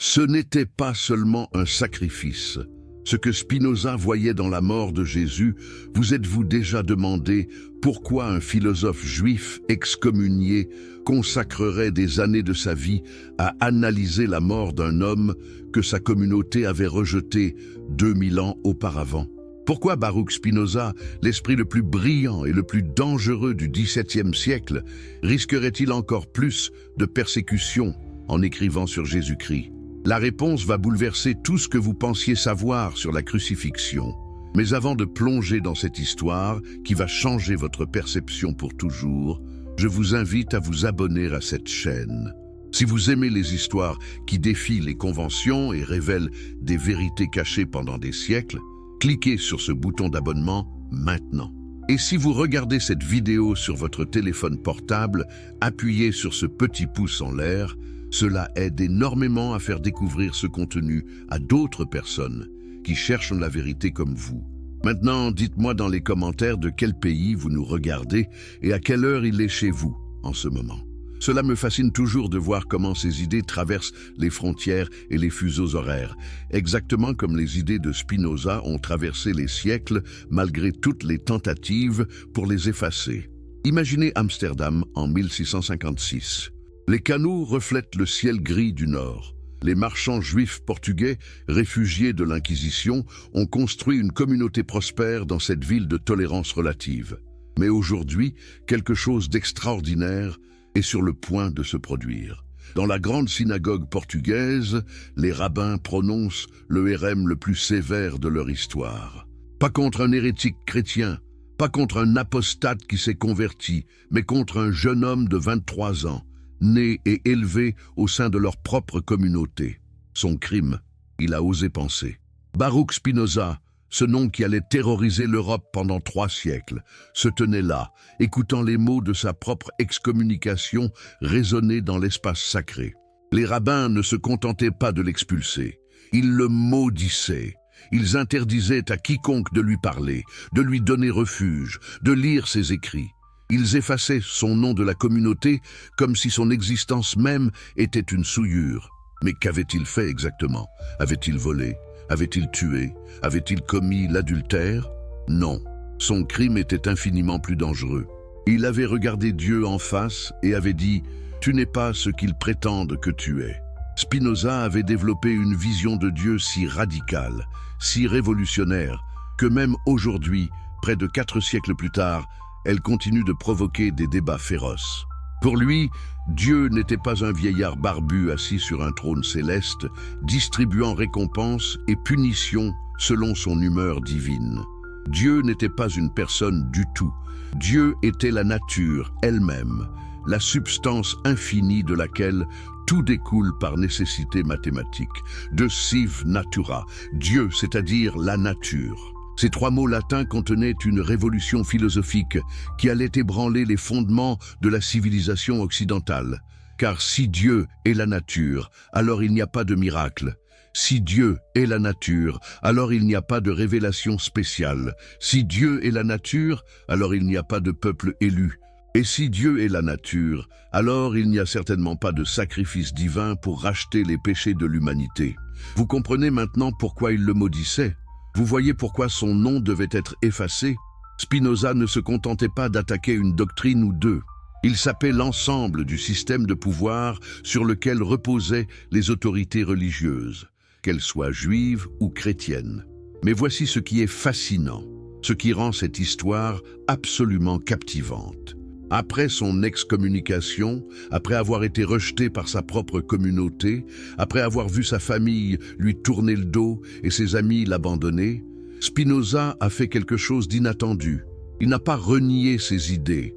Ce n'était pas seulement un sacrifice. Ce que Spinoza voyait dans la mort de Jésus, vous êtes-vous déjà demandé pourquoi un philosophe juif excommunié consacrerait des années de sa vie à analyser la mort d'un homme que sa communauté avait rejeté 2000 ans auparavant? Pourquoi Baruch Spinoza, l'esprit le plus brillant et le plus dangereux du XVIIe siècle, risquerait-il encore plus de persécutions en écrivant sur Jésus-Christ? La réponse va bouleverser tout ce que vous pensiez savoir sur la crucifixion. Mais avant de plonger dans cette histoire qui va changer votre perception pour toujours, je vous invite à vous abonner à cette chaîne. Si vous aimez les histoires qui défient les conventions et révèlent des vérités cachées pendant des siècles, cliquez sur ce bouton d'abonnement maintenant. Et si vous regardez cette vidéo sur votre téléphone portable, appuyez sur ce petit pouce en l'air. Cela aide énormément à faire découvrir ce contenu à d'autres personnes qui cherchent la vérité comme vous. Maintenant, dites-moi dans les commentaires de quel pays vous nous regardez et à quelle heure il est chez vous en ce moment. Cela me fascine toujours de voir comment ces idées traversent les frontières et les fuseaux horaires, exactement comme les idées de Spinoza ont traversé les siècles malgré toutes les tentatives pour les effacer. Imaginez Amsterdam en 1656. Les canaux reflètent le ciel gris du nord. Les marchands juifs portugais, réfugiés de l'Inquisition, ont construit une communauté prospère dans cette ville de tolérance relative. Mais aujourd'hui, quelque chose d'extraordinaire est sur le point de se produire. Dans la grande synagogue portugaise, les rabbins prononcent le hérem le plus sévère de leur histoire. Pas contre un hérétique chrétien, pas contre un apostate qui s'est converti, mais contre un jeune homme de 23 ans, né et élevé au sein de leur propre communauté. Son crime, il a osé penser. Baruch Spinoza, ce nom qui allait terroriser l'Europe pendant 3 siècles, se tenait là, écoutant les mots de sa propre excommunication résonner dans l'espace sacré. Les rabbins ne se contentaient pas de l'expulser, ils le maudissaient. Ils interdisaient à quiconque de lui parler, de lui donner refuge, de lire ses écrits. Ils effaçaient son nom de la communauté comme si son existence même était une souillure. Mais qu'avait-il fait exactement? Avait-il volé? Avait-il tué? Avait-il commis l'adultère? Non, son crime était infiniment plus dangereux. Il avait regardé Dieu en face et avait dit « Tu n'es pas ce qu'ils prétendent que tu es ». Spinoza avait développé une vision de Dieu si radicale, si révolutionnaire, que même aujourd'hui, près de 4 siècles plus tard, elle continue de provoquer des débats féroces. Pour lui, Dieu n'était pas un vieillard barbu assis sur un trône céleste, distribuant récompenses et punitions selon son humeur divine. Dieu n'était pas une personne du tout. Dieu était la nature elle-même, la substance infinie de laquelle tout découle par nécessité mathématique. De sive natura, Dieu, c'est-à-dire la nature. Ces 3 mots latins contenaient une révolution philosophique qui allait ébranler les fondements de la civilisation occidentale. Car si Dieu est la nature, alors il n'y a pas de miracle. Si Dieu est la nature, alors il n'y a pas de révélation spéciale. Si Dieu est la nature, alors il n'y a pas de peuple élu. Et si Dieu est la nature, alors il n'y a certainement pas de sacrifice divin pour racheter les péchés de l'humanité. Vous comprenez maintenant pourquoi il le maudissait? Vous voyez pourquoi son nom devait être effacé? Spinoza ne se contentait pas d'attaquer une doctrine ou deux. Il sapait l'ensemble du système de pouvoir sur lequel reposaient les autorités religieuses, qu'elles soient juives ou chrétiennes. Mais voici ce qui est fascinant, ce qui rend cette histoire absolument captivante. Après son excommunication, après avoir été rejeté par sa propre communauté, après avoir vu sa famille lui tourner le dos et ses amis l'abandonner, Spinoza a fait quelque chose d'inattendu. Il n'a pas renié ses idées.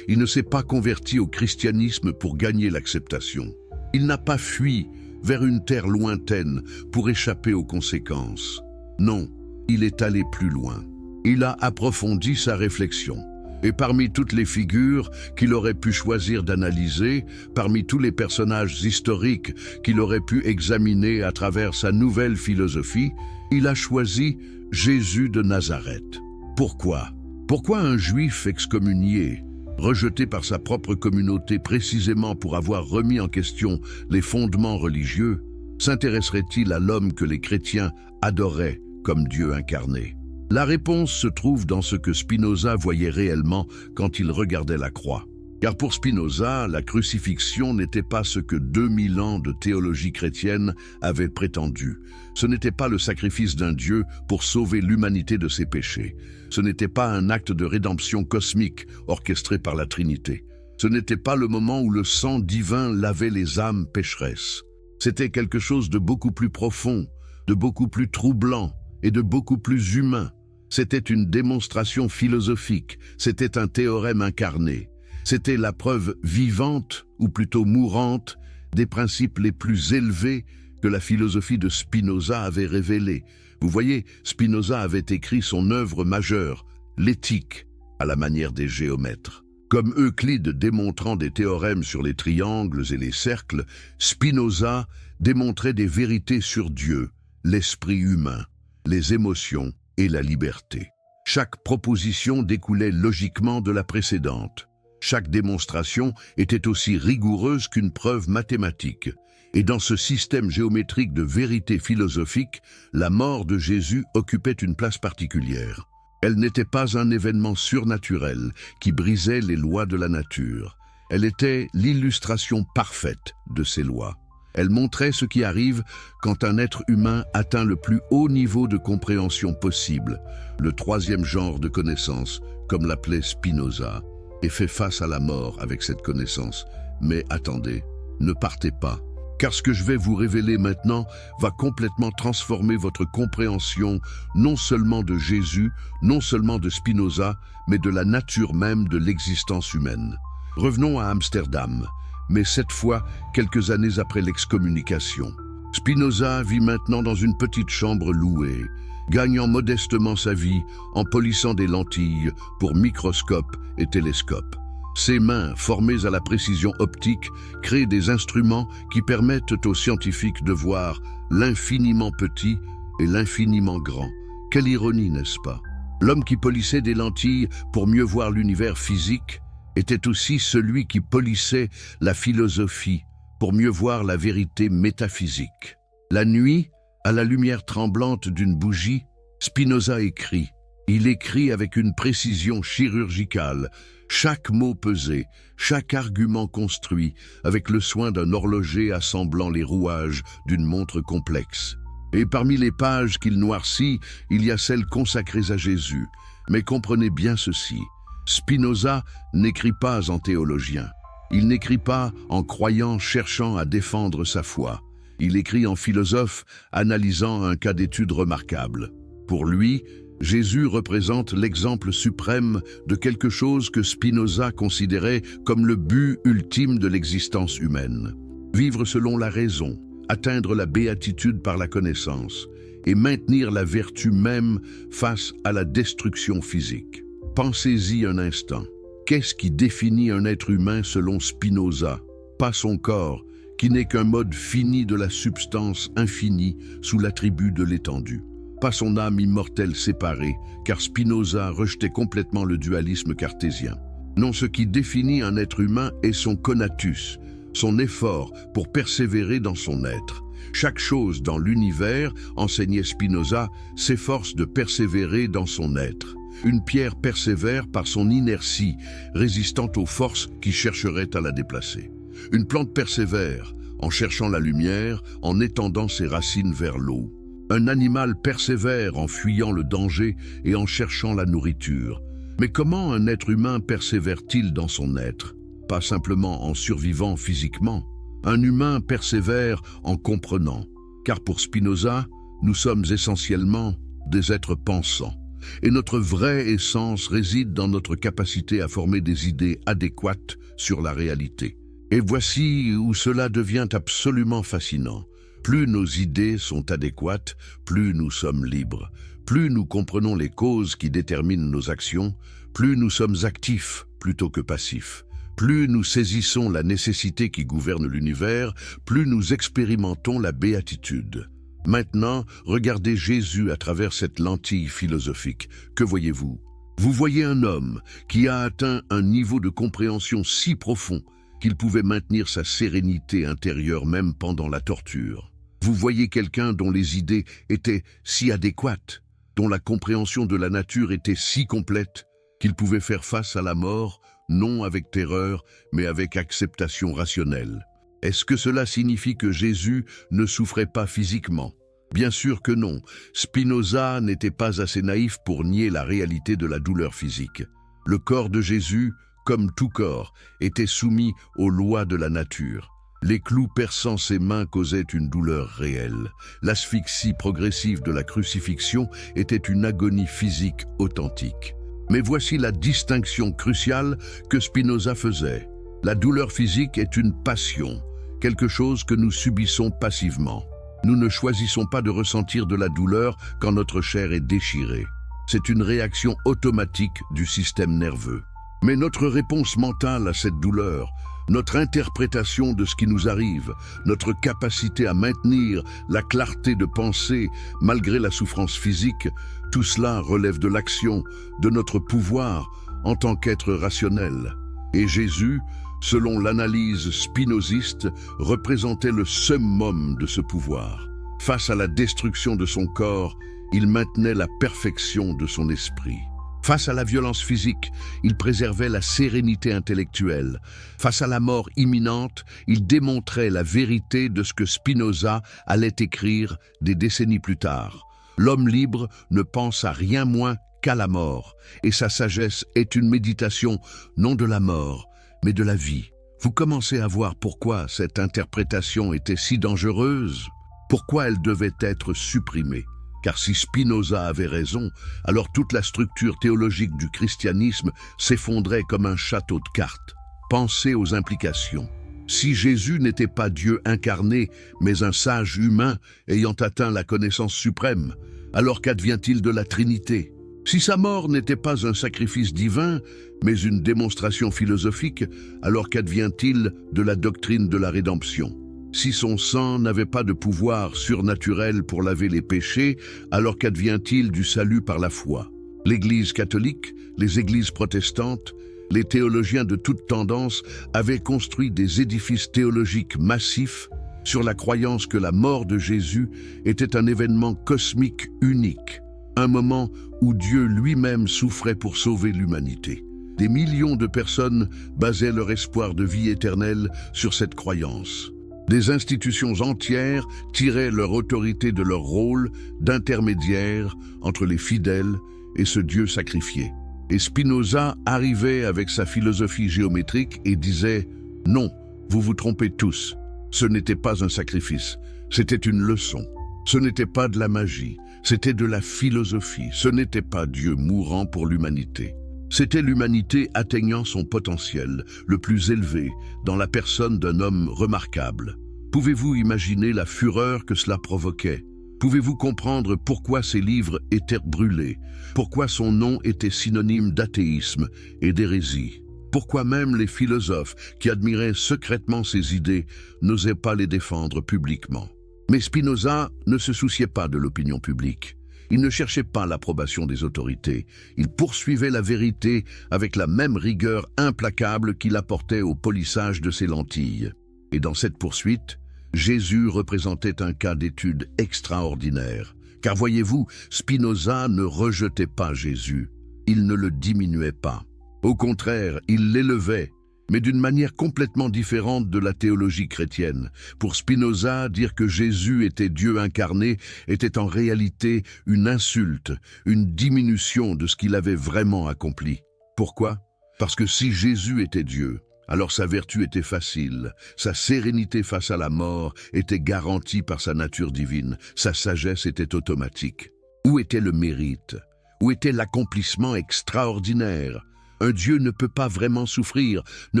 Il ne s'est pas converti au christianisme pour gagner l'acceptation. Il n'a pas fui vers une terre lointaine pour échapper aux conséquences. Non, il est allé plus loin. Il a approfondi sa réflexion. Et parmi toutes les figures qu'il aurait pu choisir d'analyser, parmi tous les personnages historiques qu'il aurait pu examiner à travers sa nouvelle philosophie, il a choisi Jésus de Nazareth. Pourquoi? Pourquoi un juif excommunié, rejeté par sa propre communauté précisément pour avoir remis en question les fondements religieux, S'intéresserait-il à l'homme que les chrétiens adoraient comme Dieu incarné? La réponse se trouve dans ce que Spinoza voyait réellement quand il regardait la croix. Car pour Spinoza, la crucifixion n'était pas ce que 2000 ans de théologie chrétienne avaient prétendu. Ce n'était pas le sacrifice d'un Dieu pour sauver l'humanité de ses péchés. Ce n'était pas un acte de rédemption cosmique orchestré par la Trinité. Ce n'était pas le moment où le sang divin lavait les âmes pécheresses. C'était quelque chose de beaucoup plus profond, de beaucoup plus troublant et de beaucoup plus humain. C'était une démonstration philosophique, c'était un théorème incarné. C'était la preuve vivante, ou plutôt mourante, des principes les plus élevés que la philosophie de Spinoza avait révélés. Vous voyez, Spinoza avait écrit son œuvre majeure, l'Éthique, à la manière des géomètres. Comme Euclide démontrant des théorèmes sur les triangles et les cercles, Spinoza démontrait des vérités sur Dieu, l'esprit humain, les émotions et la liberté. Chaque proposition découlait logiquement de la précédente. Chaque démonstration était aussi rigoureuse qu'une preuve mathématique. Et dans ce système géométrique de vérité philosophique, la mort de Jésus occupait une place particulière. Elle n'était pas un événement surnaturel qui brisait les lois de la nature. Elle était l'illustration parfaite de ces lois. Elle montrait ce qui arrive quand un être humain atteint le plus haut niveau de compréhension possible, le troisième genre de connaissance, comme l'appelait Spinoza, et fait face à la mort avec cette connaissance. Mais attendez, ne partez pas, car ce que je vais vous révéler maintenant va complètement transformer votre compréhension non seulement de Jésus, non seulement de Spinoza, mais de la nature même de l'existence humaine. Revenons à Amsterdam, mais cette fois quelques années après l'excommunication. Spinoza vit maintenant dans une petite chambre louée, gagnant modestement sa vie en polissant des lentilles pour microscopes et télescopes. Ses mains, formées à la précision optique, créent des instruments qui permettent aux scientifiques de voir l'infiniment petit et l'infiniment grand. Quelle ironie, n'est-ce pas? L'homme qui polissait des lentilles pour mieux voir l'univers physique était aussi celui qui polissait la philosophie pour mieux voir la vérité métaphysique. La nuit, à la lumière tremblante d'une bougie, Spinoza écrit. Il écrit avec une précision chirurgicale, chaque mot pesé, chaque argument construit, avec le soin d'un horloger assemblant les rouages d'une montre complexe. Et parmi les pages qu'il noircit, il y a celles consacrées à Jésus. Mais comprenez bien ceci, Spinoza n'écrit pas en théologien. Il n'écrit pas en croyant cherchant à défendre sa foi. Il écrit en philosophe analysant un cas d'étude remarquable. Pour lui, Jésus représente l'exemple suprême de quelque chose que Spinoza considérait comme le but ultime de l'existence humaine. Vivre selon la raison, atteindre la béatitude par la connaissance et maintenir la vertu même face à la destruction physique. Pensez-y un instant. Qu'est-ce qui définit un être humain selon Spinoza? Pas son corps, qui n'est qu'un mode fini de la substance infinie sous l'attribut de l'étendue. Pas son âme immortelle séparée, car Spinoza rejetait complètement le dualisme cartésien. Non, ce qui définit un être humain est son conatus, son effort pour persévérer dans son être. Chaque chose dans l'univers, enseignait Spinoza, s'efforce de persévérer dans son être. Une pierre persévère par son inertie, résistant aux forces qui chercheraient à la déplacer. Une plante persévère en cherchant la lumière, en étendant ses racines vers l'eau. Un animal persévère en fuyant le danger et en cherchant la nourriture. Mais comment un être humain persévère-t-il dans son être? Pas simplement en survivant physiquement. Un humain persévère en comprenant, car pour Spinoza, nous sommes essentiellement des êtres pensants. Et notre vraie essence réside dans notre capacité à former des idées adéquates sur la réalité. Et voici où cela devient absolument fascinant. Plus nos idées sont adéquates, plus nous sommes libres. Plus nous comprenons les causes qui déterminent nos actions, plus nous sommes actifs plutôt que passifs. Plus nous saisissons la nécessité qui gouverne l'univers, plus nous expérimentons la béatitude. Maintenant, regardez Jésus à travers cette lentille philosophique. Que voyez-vous? Vous voyez un homme qui a atteint un niveau de compréhension si profond qu'il pouvait maintenir sa sérénité intérieure même pendant la torture. Vous voyez quelqu'un dont les idées étaient si adéquates, dont la compréhension de la nature était si complète, qu'il pouvait faire face à la mort, non avec terreur, mais avec acceptation rationnelle. Est-ce que cela signifie que Jésus ne souffrait pas physiquement? Bien sûr que non. Spinoza n'était pas assez naïf pour nier la réalité de la douleur physique. Le corps de Jésus, comme tout corps, était soumis aux lois de la nature. Les clous perçant ses mains causaient une douleur réelle. L'asphyxie progressive de la crucifixion était une agonie physique authentique. Mais voici la distinction cruciale que Spinoza faisait. La douleur physique est une passion, quelque chose que nous subissons passivement. Nous ne choisissons pas de ressentir de la douleur quand notre chair est déchirée. C'est une réaction automatique du système nerveux. Mais notre réponse mentale à cette douleur, notre interprétation de ce qui nous arrive, notre capacité à maintenir la clarté de pensée malgré la souffrance physique, tout cela relève de l'action, de notre pouvoir en tant qu'être rationnel. Et Jésus, selon l'analyse spinoziste, représentait le summum de ce pouvoir. Face à la destruction de son corps, il maintenait la perfection de son esprit. Face à la violence physique, il préservait la sérénité intellectuelle. Face à la mort imminente, il démontrait la vérité de ce que Spinoza allait écrire des décennies plus tard. L'homme libre ne pense à rien moins qu'à la mort, et sa sagesse est une méditation non de la mort, mais de la vie. Vous commencez à voir pourquoi cette interprétation était si dangereuse, pourquoi elle devait être supprimée. Car si Spinoza avait raison, alors toute la structure théologique du christianisme s'effondrait comme un château de cartes. Pensez aux implications. Si Jésus n'était pas Dieu incarné, mais un sage humain ayant atteint la connaissance suprême, alors qu'advient-il de la Trinité? Si sa mort n'était pas un sacrifice divin, mais une démonstration philosophique, alors qu'advient-il de la doctrine de la rédemption? Si son sang n'avait pas de pouvoir surnaturel pour laver les péchés, alors qu'advient-il du salut par la foi? L'Église catholique, les églises protestantes, les théologiens de toute tendance avaient construit des édifices théologiques massifs sur la croyance que la mort de Jésus était un événement cosmique unique, un moment où Dieu lui-même souffrait pour sauver l'humanité. Des millions de personnes basaient leur espoir de vie éternelle sur cette croyance. Des institutions entières tiraient leur autorité de leur rôle d'intermédiaire entre les fidèles et ce Dieu sacrifié. Et Spinoza arrivait avec sa philosophie géométrique et disait « Non, vous vous trompez tous. Ce n'était pas un sacrifice, c'était une leçon. Ce n'était pas de la magie, c'était de la philosophie. Ce n'était pas Dieu mourant pour l'humanité. C'était l'humanité atteignant son potentiel le plus élevé dans la personne d'un homme remarquable. Pouvez-vous imaginer la fureur que cela provoquait? Pouvez-vous comprendre pourquoi ses livres étaient brûlés? Pourquoi son nom était synonyme d'athéisme et d'hérésie? Pourquoi même les philosophes qui admiraient secrètement ses idées n'osaient pas les défendre publiquement? Mais Spinoza ne se souciait pas de l'opinion publique. Il ne cherchait pas l'approbation des autorités. Il poursuivait la vérité avec la même rigueur implacable qu'il apportait au polissage de ses lentilles. Et dans cette poursuite, Jésus représentait un cas d'étude extraordinaire. Car voyez-vous, Spinoza ne rejetait pas Jésus. Il ne le diminuait pas. Au contraire, il l'élevait, mais d'une manière complètement différente de la théologie chrétienne. Pour Spinoza, dire que Jésus était Dieu incarné était en réalité une insulte, une diminution de ce qu'il avait vraiment accompli. Pourquoi? Parce que si Jésus était Dieu, alors sa vertu était facile, sa sérénité face à la mort était garantie par sa nature divine, sa sagesse était automatique. Où était le mérite? Où était l'accomplissement extraordinaire? Un Dieu ne peut pas vraiment souffrir, ne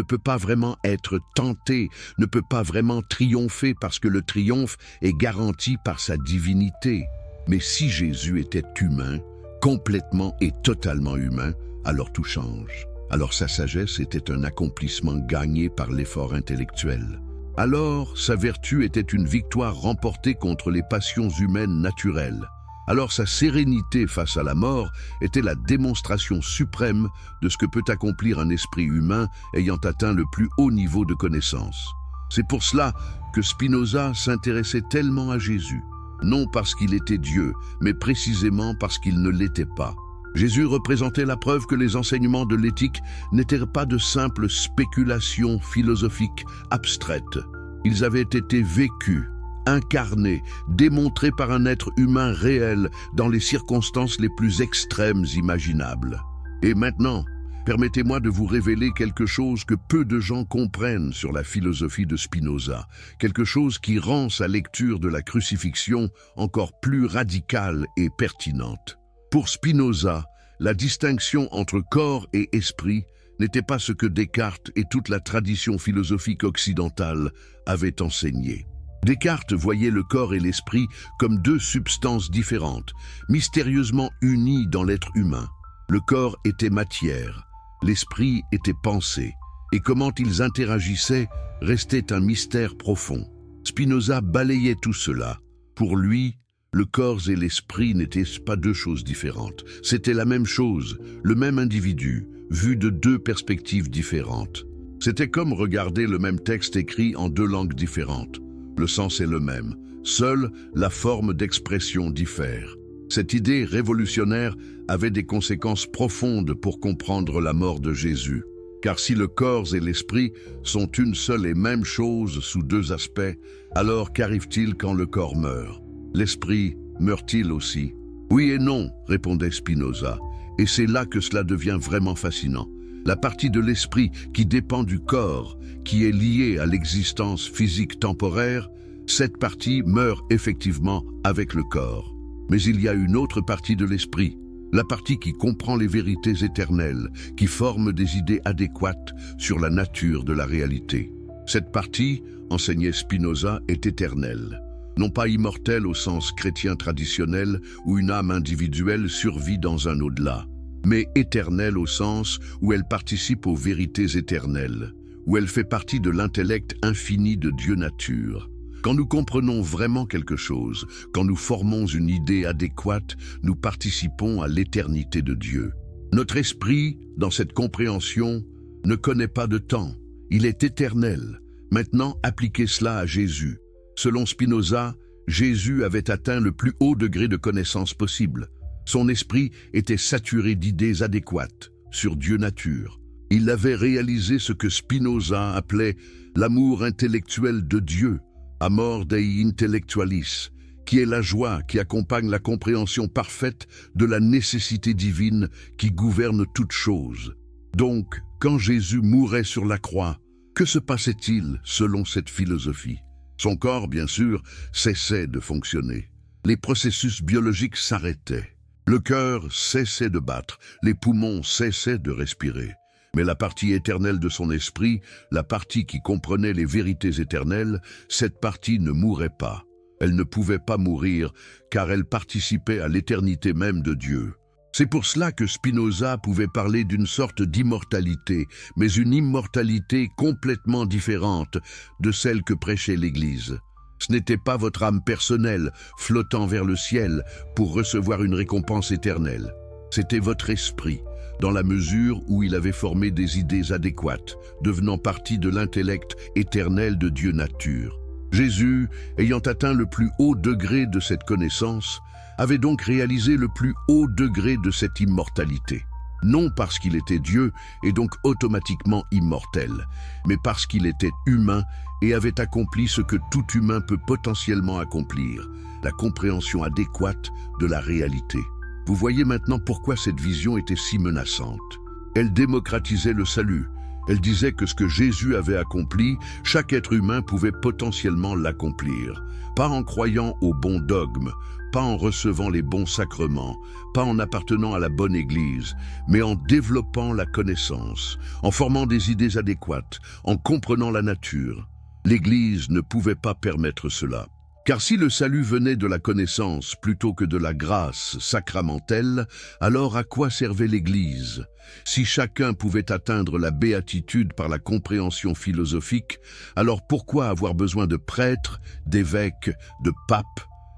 peut pas vraiment être tenté, ne peut pas vraiment triompher parce que le triomphe est garanti par sa divinité. Mais si Jésus était humain, complètement et totalement humain, alors tout change. Alors sa sagesse était un accomplissement gagné par l'effort intellectuel. Alors sa vertu était une victoire remportée contre les passions humaines naturelles. Alors sa sérénité face à la mort était la démonstration suprême de ce que peut accomplir un esprit humain ayant atteint le plus haut niveau de connaissance. C'est pour cela que Spinoza s'intéressait tellement à Jésus, non parce qu'il était Dieu, mais précisément parce qu'il ne l'était pas. Jésus représentait la preuve que les enseignements de l'éthique n'étaient pas de simples spéculations philosophiques abstraites. Ils avaient été vécus, incarnés, démontrés par un être humain réel dans les circonstances les plus extrêmes imaginables. Et maintenant, permettez-moi de vous révéler quelque chose que peu de gens comprennent sur la philosophie de Spinoza, quelque chose qui rend sa lecture de la crucifixion encore plus radicale et pertinente. Pour Spinoza, la distinction entre corps et esprit n'était pas ce que Descartes et toute la tradition philosophique occidentale avaient enseigné. Descartes voyait le corps et l'esprit comme deux substances différentes, mystérieusement unies dans l'être humain. Le corps était matière, l'esprit était pensée, et comment ils interagissaient restait un mystère profond. Spinoza balayait tout cela. Pour lui, le corps et l'esprit n'étaient pas deux choses différentes. C'était la même chose, le même individu, vu de deux perspectives différentes. C'était comme regarder le même texte écrit en deux langues différentes. Le sens est le même, seule la forme d'expression diffère. Cette idée révolutionnaire avait des conséquences profondes pour comprendre la mort de Jésus. Car si le corps et l'esprit sont une seule et même chose sous deux aspects, alors qu'arrive-t-il quand le corps meurt? L'esprit meurt-il aussi? Oui et non, répondait Spinoza, et c'est là que cela devient vraiment fascinant. La partie de l'esprit qui dépend du corps, qui est liée à l'existence physique temporaire, cette partie meurt effectivement avec le corps. Mais il y a une autre partie de l'esprit, la partie qui comprend les vérités éternelles, qui forme des idées adéquates sur la nature de la réalité. Cette partie, enseignait Spinoza, est éternelle. Non pas immortelle au sens chrétien traditionnel où une âme individuelle survit dans un au-delà, mais éternelle au sens où elle participe aux vérités éternelles, où elle fait partie de l'intellect infini de Dieu nature. Quand nous comprenons vraiment quelque chose, quand nous formons une idée adéquate, nous participons à l'éternité de Dieu. Notre esprit, dans cette compréhension, ne connaît pas de temps. Il est éternel. Maintenant, appliquez cela à Jésus. Selon Spinoza, Jésus avait atteint le plus haut degré de connaissance possible. Son esprit était saturé d'idées adéquates sur Dieu nature. Il avait réalisé ce que Spinoza appelait l'amour intellectuel de Dieu, amor dei intellectualis, qui est la joie qui accompagne la compréhension parfaite de la nécessité divine qui gouverne toute chose. Donc, quand Jésus mourait sur la croix, que se passait-il selon cette philosophie? Son corps, bien sûr, cessait de fonctionner. Les processus biologiques s'arrêtaient. Le cœur cessait de battre, les poumons cessaient de respirer. Mais la partie éternelle de son esprit, la partie qui comprenait les vérités éternelles, cette partie ne mourait pas. Elle ne pouvait pas mourir, car elle participait à l'éternité même de Dieu. C'est pour cela que Spinoza pouvait parler d'une sorte d'immortalité, mais une immortalité complètement différente de celle que prêchait l'Église. Ce n'était pas votre âme personnelle flottant vers le ciel pour recevoir une récompense éternelle. C'était votre esprit, dans la mesure où il avait formé des idées adéquates, devenant partie de l'intellect éternel de Dieu nature. Jésus, ayant atteint le plus haut degré de cette connaissance, avait donc réalisé le plus haut degré de cette immortalité. Non parce qu'il était Dieu et donc automatiquement immortel, mais parce qu'il était humain et avait accompli ce que tout humain peut potentiellement accomplir, la compréhension adéquate de la réalité. Vous voyez maintenant pourquoi cette vision était si menaçante. Elle démocratisait le salut. Elle disait que ce que Jésus avait accompli, chaque être humain pouvait potentiellement l'accomplir. Pas en croyant aux bons dogmes, pas en recevant les bons sacrements, pas en appartenant à la bonne Église, mais en développant la connaissance, en formant des idées adéquates, en comprenant la nature. L'Église ne pouvait pas permettre cela. Car si le salut venait de la connaissance plutôt que de la grâce sacramentelle, alors à quoi servait l'Église? Si chacun pouvait atteindre la béatitude par la compréhension philosophique, alors pourquoi avoir besoin de prêtres, d'évêques, de papes?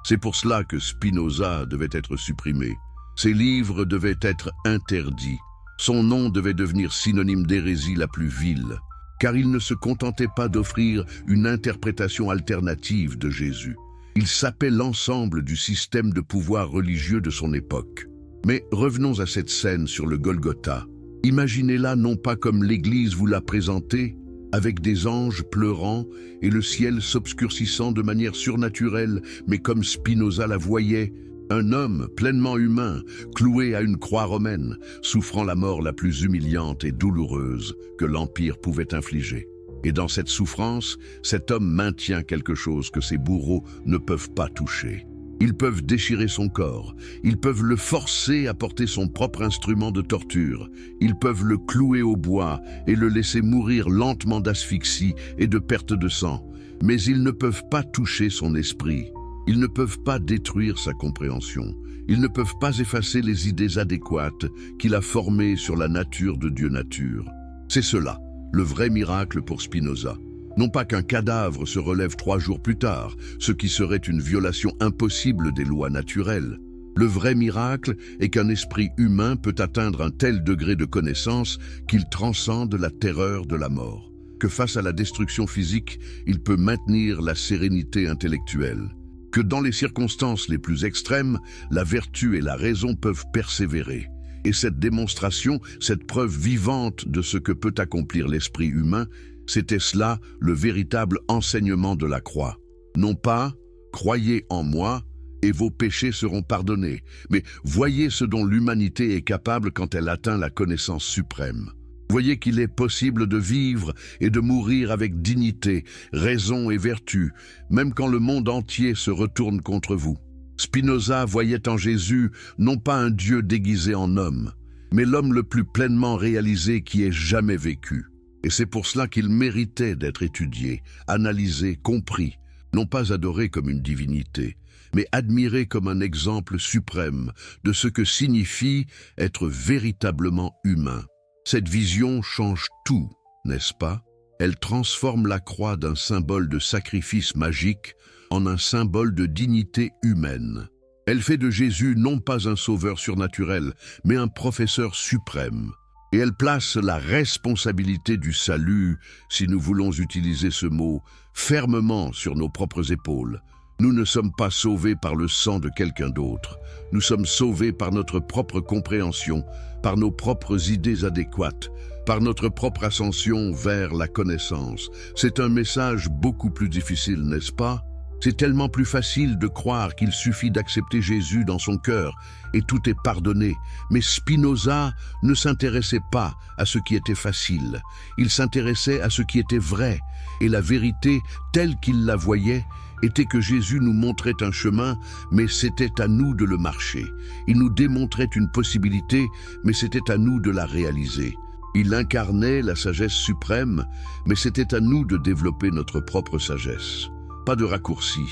C'est pour cela que Spinoza devait être supprimé. Ses livres devaient être interdits. Son nom devait devenir synonyme d'hérésie la plus vile. car il ne se contentait pas d'offrir une interprétation alternative de Jésus. Il sapait l'ensemble du système de pouvoir religieux de son époque. Mais revenons à cette scène sur le Golgotha. Imaginez-la non pas comme l'Église vous l'a présentée, avec des anges pleurant et le ciel s'obscurcissant de manière surnaturelle, mais comme Spinoza la voyait, un homme pleinement humain, cloué à une croix romaine, souffrant la mort la plus humiliante et douloureuse que l'Empire pouvait infliger. Et dans cette souffrance, cet homme maintient quelque chose que ses bourreaux ne peuvent pas toucher. Ils peuvent déchirer son corps, ils peuvent le forcer à porter son propre instrument de torture, ils peuvent le clouer au bois et le laisser mourir lentement d'asphyxie et de perte de sang, mais ils ne peuvent pas toucher son esprit, ils ne peuvent pas détruire sa compréhension, ils ne peuvent pas effacer les idées adéquates qu'il a formées sur la nature de Dieu nature. C'est cela, le vrai miracle pour Spinoza. Non pas qu'un cadavre se relève 3 jours plus tard, ce qui serait une violation impossible des lois naturelles. Le vrai miracle est qu'un esprit humain peut atteindre un tel degré de connaissance qu'il transcende la terreur de la mort. Que face à la destruction physique, il peut maintenir la sérénité intellectuelle. Que dans les circonstances les plus extrêmes, la vertu et la raison peuvent persévérer. Et cette démonstration, cette preuve vivante de ce que peut accomplir l'esprit humain, c'était cela le véritable enseignement de la croix. Non pas « croyez en moi et vos péchés seront pardonnés », mais voyez ce dont l'humanité est capable quand elle atteint la connaissance suprême. Voyez qu'il est possible de vivre et de mourir avec dignité, raison et vertu, même quand le monde entier se retourne contre vous. Spinoza voyait en Jésus non pas un Dieu déguisé en homme, mais l'homme le plus pleinement réalisé qui ait jamais vécu. Et c'est pour cela qu'il méritait d'être étudié, analysé, compris, non pas adoré comme une divinité, mais admiré comme un exemple suprême de ce que signifie être véritablement humain. Cette vision change tout, n'est-ce pas? Elle transforme la croix d'un symbole de sacrifice magique en un symbole de dignité humaine. Elle fait de Jésus non pas un sauveur surnaturel, mais un professeur suprême. Et elle place la responsabilité du salut, si nous voulons utiliser ce mot, fermement sur nos propres épaules. Nous ne sommes pas sauvés par le sang de quelqu'un d'autre. Nous sommes sauvés par notre propre compréhension, par nos propres idées adéquates, par notre propre ascension vers la connaissance. C'est un message beaucoup plus difficile, n'est-ce pas? C'est tellement plus facile de croire qu'il suffit d'accepter Jésus dans son cœur et tout est pardonné. Mais Spinoza ne s'intéressait pas à ce qui était facile. Il s'intéressait à ce qui était vrai. Et la vérité, telle qu'il la voyait, était que Jésus nous montrait un chemin, mais c'était à nous de le marcher. Il nous démontrait une possibilité, mais c'était à nous de la réaliser. Il incarnait la sagesse suprême, mais c'était à nous de développer notre propre sagesse. Pas de raccourci,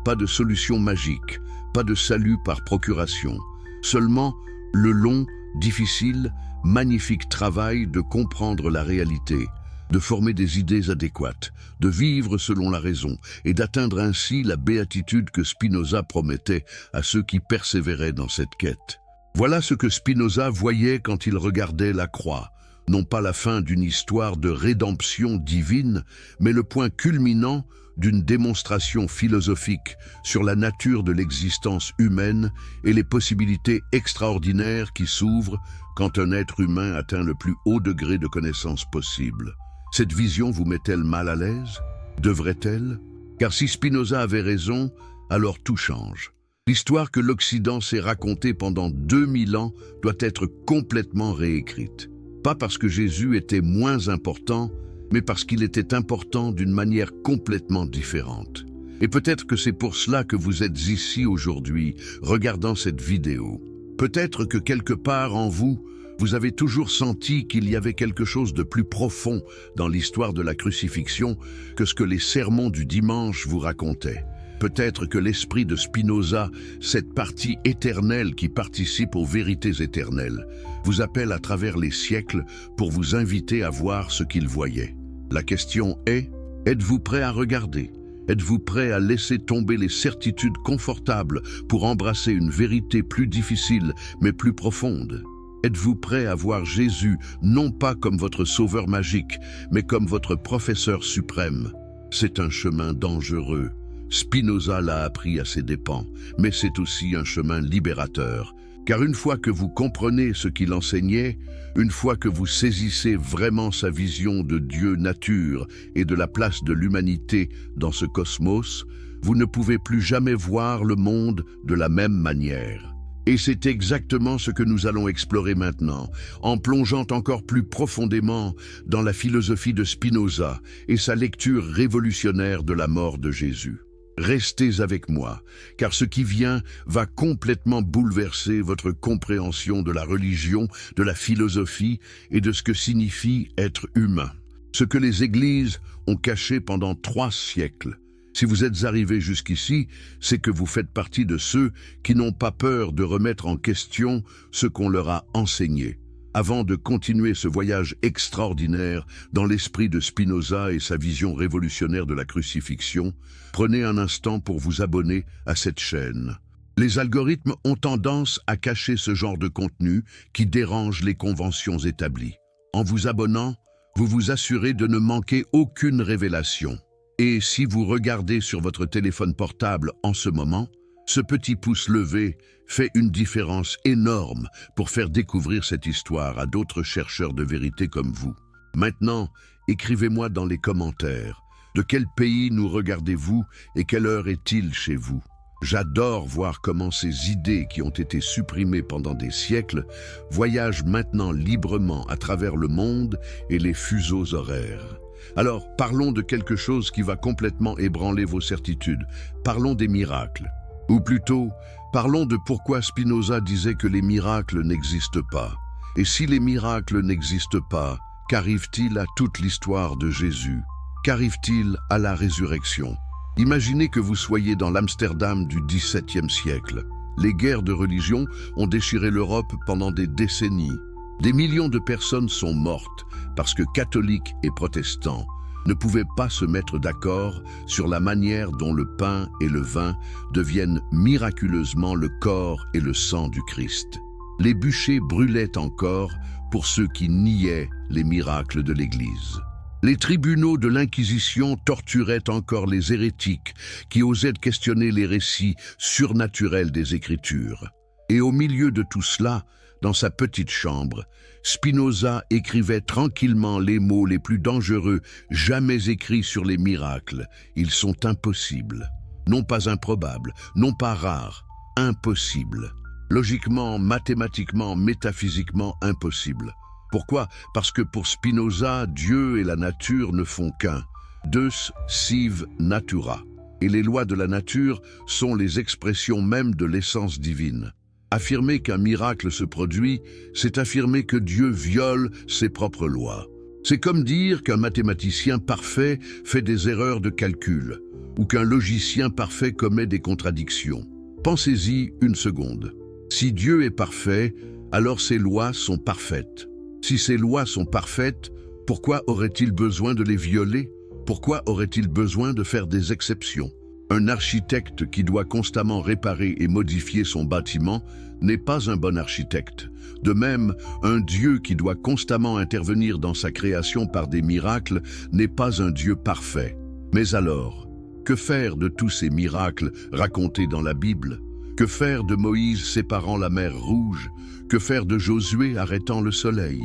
pas de solution magique, pas de salut par procuration. Seulement le long, difficile, magnifique travail de comprendre la réalité, de former des idées adéquates, de vivre selon la raison et d'atteindre ainsi la béatitude que Spinoza promettait à ceux qui persévéraient dans cette quête. Voilà ce que Spinoza voyait quand il regardait la croix. Non pas la fin d'une histoire de rédemption divine, mais le point culminant d'une démonstration philosophique sur la nature de l'existence humaine et les possibilités extraordinaires qui s'ouvrent quand un être humain atteint le plus haut degré de connaissance possible. Cette vision vous met-elle mal à l'aise? Devrait-elle? Car si Spinoza avait raison, alors tout change. L'histoire que l'Occident s'est racontée pendant 2000 ans doit être complètement réécrite. Pas parce que Jésus était moins important, mais parce qu'il était important d'une manière complètement différente. Et peut-être que c'est pour cela que vous êtes ici aujourd'hui, regardant cette vidéo. Peut-être que quelque part en vous, vous avez toujours senti qu'il y avait quelque chose de plus profond dans l'histoire de la crucifixion que ce que les sermons du dimanche vous racontaient. Peut-être que l'esprit de Spinoza, cette partie éternelle qui participe aux vérités éternelles, vous appelle à travers les siècles pour vous inviter à voir ce qu'il voyait. La question est, êtes-vous prêt à regarder? Êtes-vous prêt à laisser tomber les certitudes confortables pour embrasser une vérité plus difficile mais plus profonde? Êtes-vous prêt à voir Jésus non pas comme votre sauveur magique, mais comme votre professeur suprême? C'est un chemin dangereux. Spinoza l'a appris à ses dépens, mais c'est aussi un chemin libérateur. Car une fois que vous comprenez ce qu'il enseignait, une fois que vous saisissez vraiment sa vision de Dieu nature et de la place de l'humanité dans ce cosmos, vous ne pouvez plus jamais voir le monde de la même manière. Et c'est exactement ce que nous allons explorer maintenant, en plongeant encore plus profondément dans la philosophie de Spinoza et sa lecture révolutionnaire de la mort de Jésus. Restez avec moi, car ce qui vient va complètement bouleverser votre compréhension de la religion, de la philosophie et de ce que signifie être humain. Ce que les églises ont caché pendant 3 siècles. Si vous êtes arrivés jusqu'ici, c'est que vous faites partie de ceux qui n'ont pas peur de remettre en question ce qu'on leur a enseigné. Avant de continuer ce voyage extraordinaire dans l'esprit de Spinoza et sa vision révolutionnaire de la crucifixion, prenez un instant pour vous abonner à cette chaîne. Les algorithmes ont tendance à cacher ce genre de contenu qui dérange les conventions établies. En vous abonnant, vous vous assurez de ne manquer aucune révélation. Et si vous regardez sur votre téléphone portable en ce moment, ce petit pouce levé fait une différence énorme pour faire découvrir cette histoire à d'autres chercheurs de vérité comme vous. Maintenant, écrivez-moi dans les commentaires. De quel pays nous regardez-vous et quelle heure est-il chez vous? J'adore voir comment ces idées qui ont été supprimées pendant des siècles voyagent maintenant librement à travers le monde et les fuseaux horaires. Alors, parlons de quelque chose qui va complètement ébranler vos certitudes. Parlons des miracles. Ou plutôt, parlons de pourquoi Spinoza disait que les miracles n'existent pas. Et si les miracles n'existent pas, qu'arrive-t-il à toute l'histoire de Jésus? Qu'arrive-t-il à la résurrection? Imaginez que vous soyez dans l'Amsterdam du XVIIe siècle. Les guerres de religion ont déchiré l'Europe pendant des décennies. Des millions de personnes sont mortes parce que catholiques et protestants ne pouvaient pas se mettre d'accord sur la manière dont le pain et le vin deviennent miraculeusement le corps et le sang du Christ. Les bûchers brûlaient encore pour ceux qui niaient les miracles de l'Église. Les tribunaux de l'Inquisition torturaient encore les hérétiques qui osaient questionner les récits surnaturels des Écritures. Et au milieu de tout cela, dans sa petite chambre, Spinoza écrivait tranquillement les mots les plus dangereux jamais écrits sur les miracles. Ils sont impossibles. Non pas improbables, non pas rares, impossibles. Logiquement, mathématiquement, métaphysiquement impossibles. Pourquoi? Parce que pour Spinoza, Dieu et la nature ne font qu'un. Deus sive natura. Et les lois de la nature sont les expressions mêmes de l'essence divine. Affirmer qu'un miracle se produit, c'est affirmer que Dieu viole ses propres lois. C'est comme dire qu'un mathématicien parfait fait des erreurs de calcul, ou qu'un logicien parfait commet des contradictions. Pensez-y une seconde. Si Dieu est parfait, alors ses lois sont parfaites. Si ces lois sont parfaites, pourquoi aurait-il besoin de les violer? Pourquoi aurait-il besoin de faire des exceptions? Un architecte qui doit constamment réparer et modifier son bâtiment n'est pas un bon architecte. De même, un Dieu qui doit constamment intervenir dans sa création par des miracles n'est pas un Dieu parfait. Mais alors, que faire de tous ces miracles racontés dans la Bible? Que faire de Moïse séparant la mer Rouge? Que faire de Josué arrêtant le soleil?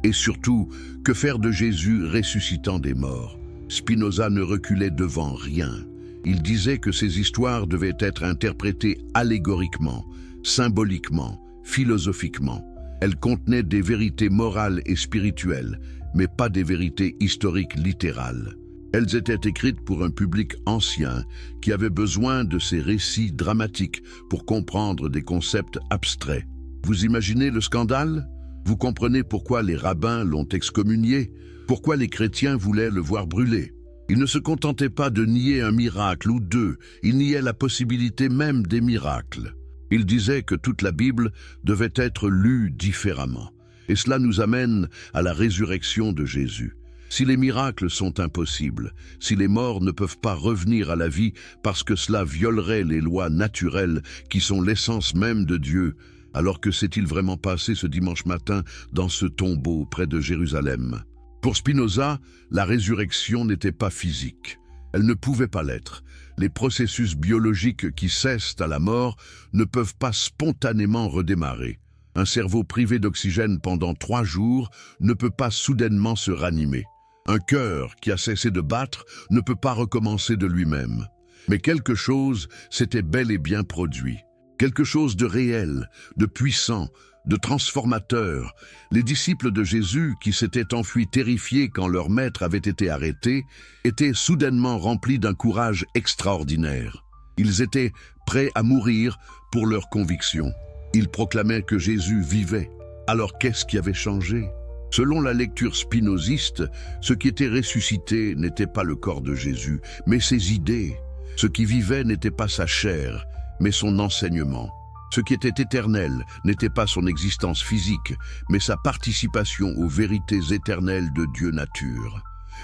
Et surtout, que faire de Jésus ressuscitant des morts? Spinoza ne reculait devant rien. Il disait que ces histoires devaient être interprétées allégoriquement, symboliquement, philosophiquement. Elles contenaient des vérités morales et spirituelles, mais pas des vérités historiques littérales. Elles étaient écrites pour un public ancien qui avait besoin de ces récits dramatiques pour comprendre des concepts abstraits. Vous imaginez le scandale? Vous comprenez pourquoi les rabbins l'ont excommunié, pourquoi les chrétiens voulaient le voir brûler. Il ne se contentait pas de nier un miracle ou deux, il niait la possibilité même des miracles. Il disait que toute la Bible devait être lue différemment. Et cela nous amène à la résurrection de Jésus. Si les miracles sont impossibles, si les morts ne peuvent pas revenir à la vie parce que cela violerait les lois naturelles qui sont l'essence même de Dieu, Alors que s'est-il vraiment passé ce dimanche matin dans ce tombeau près de Jérusalem? Pour Spinoza, la résurrection n'était pas physique. Elle ne pouvait pas l'être. Les processus biologiques qui cessent à la mort ne peuvent pas spontanément redémarrer. Un cerveau privé d'oxygène pendant 3 jours ne peut pas soudainement se ranimer. Un cœur qui a cessé de battre ne peut pas recommencer de lui-même. Mais quelque chose s'était bel et bien produit. Quelque chose de réel, de puissant, de transformateur. Les disciples de Jésus, qui s'étaient enfuis terrifiés quand leur maître avait été arrêté, étaient soudainement remplis d'un courage extraordinaire. Ils étaient prêts à mourir pour leurs convictions. Ils proclamaient que Jésus vivait. Alors qu'est-ce qui avait changé? Selon la lecture spinoziste, ce qui était ressuscité n'était pas le corps de Jésus, mais ses idées. Ce qui vivait n'était pas sa chair, mais son enseignement. Ce qui était éternel n'était pas son existence physique, mais sa participation aux vérités éternelles de Dieu nature.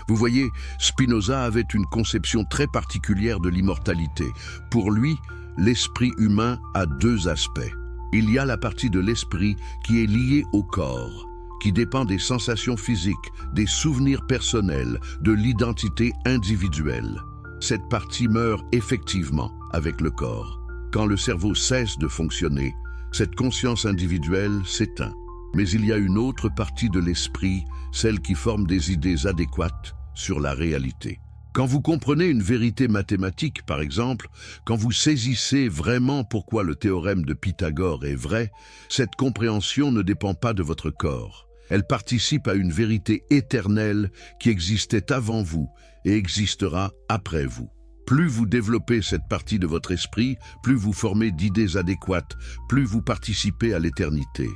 Vous voyez, Spinoza avait une conception très particulière de l'immortalité. Pour lui, l'esprit humain a 2 aspects. Il y a la partie de l'esprit qui est liée au corps, qui dépend des sensations physiques, des souvenirs personnels, de l'identité individuelle. Cette partie meurt effectivement avec le corps. Quand le cerveau cesse de fonctionner, cette conscience individuelle s'éteint. Mais il y a une autre partie de l'esprit, celle qui forme des idées adéquates sur la réalité. Quand vous comprenez une vérité mathématique, par exemple, quand vous saisissez vraiment pourquoi le théorème de Pythagore est vrai, cette compréhension ne dépend pas de votre corps. Elle participe à une vérité éternelle qui existait avant vous et existera après vous. Plus vous développez cette partie de votre esprit, plus vous formez d'idées adéquates, plus vous participez à l'éternité.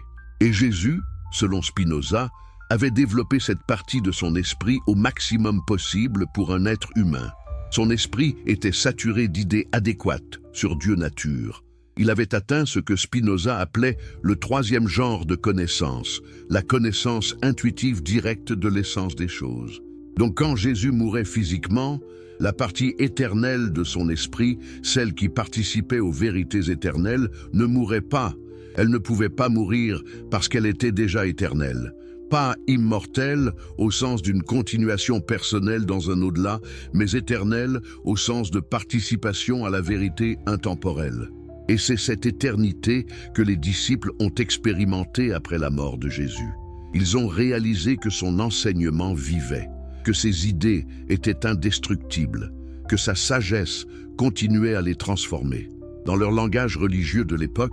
Et Jésus, selon Spinoza, avait développé cette partie de son esprit au maximum possible pour un être humain. Son esprit était saturé d'idées adéquates sur Dieu nature. Il avait atteint ce que Spinoza appelait le 3e genre de connaissance, la connaissance intuitive directe de l'essence des choses. Donc quand Jésus mourait physiquement, la partie éternelle de son esprit, celle qui participait aux vérités éternelles, ne mourait pas. Elle ne pouvait pas mourir parce qu'elle était déjà éternelle. Pas immortelle au sens d'une continuation personnelle dans un au-delà, mais éternelle au sens de participation à la vérité intemporelle. Et c'est cette éternité que les disciples ont expérimentée après la mort de Jésus. Ils ont réalisé que son enseignement vivait, que ses idées étaient indestructibles, que sa sagesse continuait à les transformer. Dans leur langage religieux de l'époque,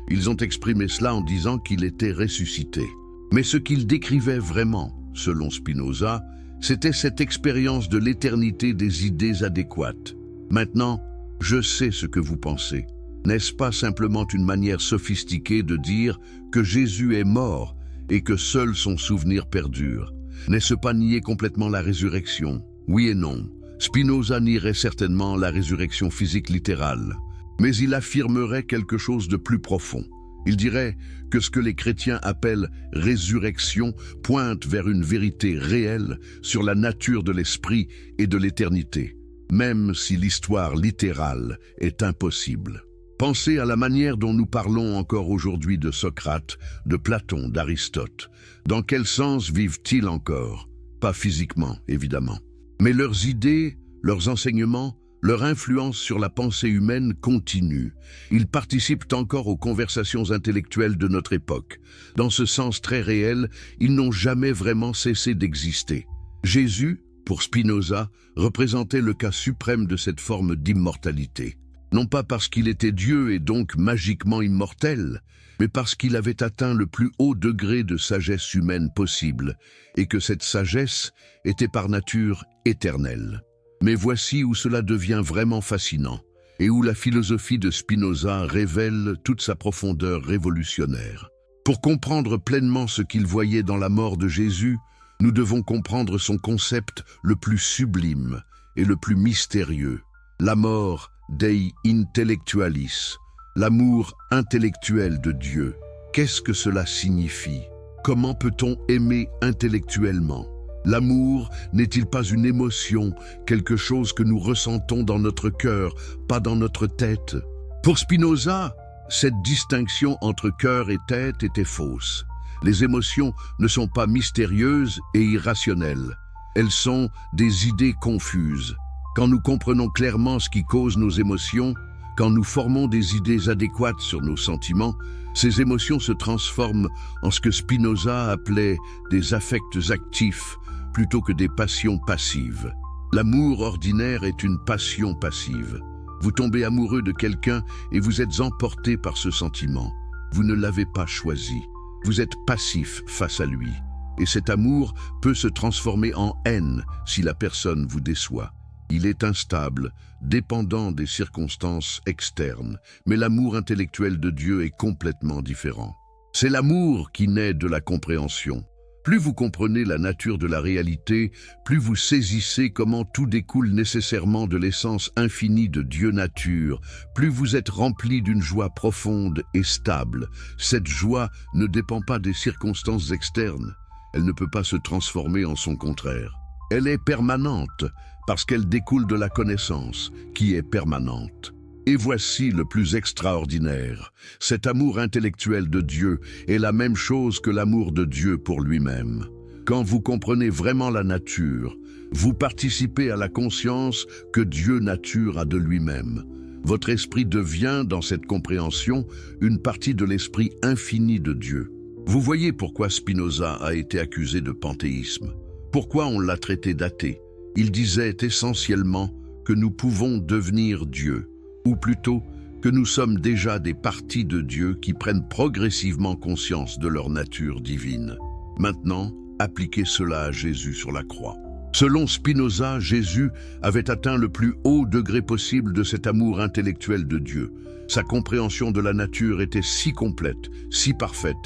ils ont exprimé cela en disant qu'il était ressuscité. Mais ce qu'il décrivait vraiment, selon Spinoza, c'était cette expérience de l'éternité des idées adéquates. Maintenant, je sais ce que vous pensez. N'est-ce pas simplement une manière sophistiquée de dire que Jésus est mort et que seul son souvenir perdure? N'est-ce pas nier complètement la résurrection? Oui et non. Spinoza nierait certainement la résurrection physique littérale, mais il affirmerait quelque chose de plus profond. Il dirait que ce que les chrétiens appellent résurrection pointe vers une vérité réelle sur la nature de l'esprit et de l'éternité, même si l'histoire littérale est impossible. Pensez à la manière dont nous parlons encore aujourd'hui de Socrate, de Platon, d'Aristote. Dans quel sens vivent-ils encore? Pas physiquement, évidemment. Mais leurs idées, leurs enseignements, leur influence sur la pensée humaine continue. Ils participent encore aux conversations intellectuelles de notre époque. Dans ce sens très réel, ils n'ont jamais vraiment cessé d'exister. Jésus, pour Spinoza, représentait le cas suprême de cette forme d'immortalité. Non pas parce qu'il était Dieu et donc magiquement immortel, mais parce qu'il avait atteint le plus haut degré de sagesse humaine possible, et que cette sagesse était par nature éternelle. Mais voici où cela devient vraiment fascinant, et où la philosophie de Spinoza révèle toute sa profondeur révolutionnaire. Pour comprendre pleinement ce qu'il voyait dans la mort de Jésus, nous devons comprendre son concept le plus sublime et le plus mystérieux, la mort Dei intellectualis, l'amour intellectuel de Dieu. Qu'est-ce que cela signifie? Comment peut-on aimer intellectuellement? L'amour n'est-il pas une émotion, quelque chose que nous ressentons dans notre cœur, pas dans notre tête? Pour Spinoza, Cette distinction entre cœur et tête était fausse. Les émotions ne sont pas mystérieuses et irrationnelles. Elles sont des idées confuses. Quand nous comprenons clairement ce qui cause nos émotions, quand nous formons des idées adéquates sur nos sentiments, ces émotions se transforment en ce que Spinoza appelait des affects actifs plutôt que des passions passives. L'amour ordinaire est une passion passive. Vous tombez amoureux de quelqu'un et vous êtes emporté par ce sentiment. Vous ne l'avez pas choisi. Vous êtes passif face à lui. Et cet amour peut se transformer en haine si la personne vous déçoit. Il est instable, dépendant des circonstances externes, mais l'amour intellectuel de Dieu est complètement différent. C'est l'amour qui naît de la compréhension. Plus vous comprenez la nature de la réalité, plus vous saisissez comment tout découle nécessairement de l'essence infinie de Dieu nature, plus vous êtes rempli d'une joie profonde et stable. Cette joie ne dépend pas des circonstances externes. Elle ne peut pas se transformer en son contraire. Elle est permanente parce qu'elle découle de la connaissance qui est permanente. Et voici le plus extraordinaire. Cet amour intellectuel de Dieu est la même chose que l'amour de Dieu pour lui-même. Quand vous comprenez vraiment la nature, vous participez à la conscience que Dieu nature a de lui-même. Votre esprit devient, dans cette compréhension, une partie de l'esprit infini de Dieu. Vous voyez pourquoi Spinoza a été accusé de panthéisme. Pourquoi on l'a traité d'athée? Il disait essentiellement que nous pouvons devenir Dieu, ou plutôt que nous sommes déjà des parties de Dieu qui prennent progressivement conscience de leur nature divine. Maintenant, appliquez cela à Jésus sur la croix. Selon Spinoza, Jésus avait atteint le plus haut degré possible de cet amour intellectuel de Dieu. Sa compréhension de la nature était si complète, si parfaite,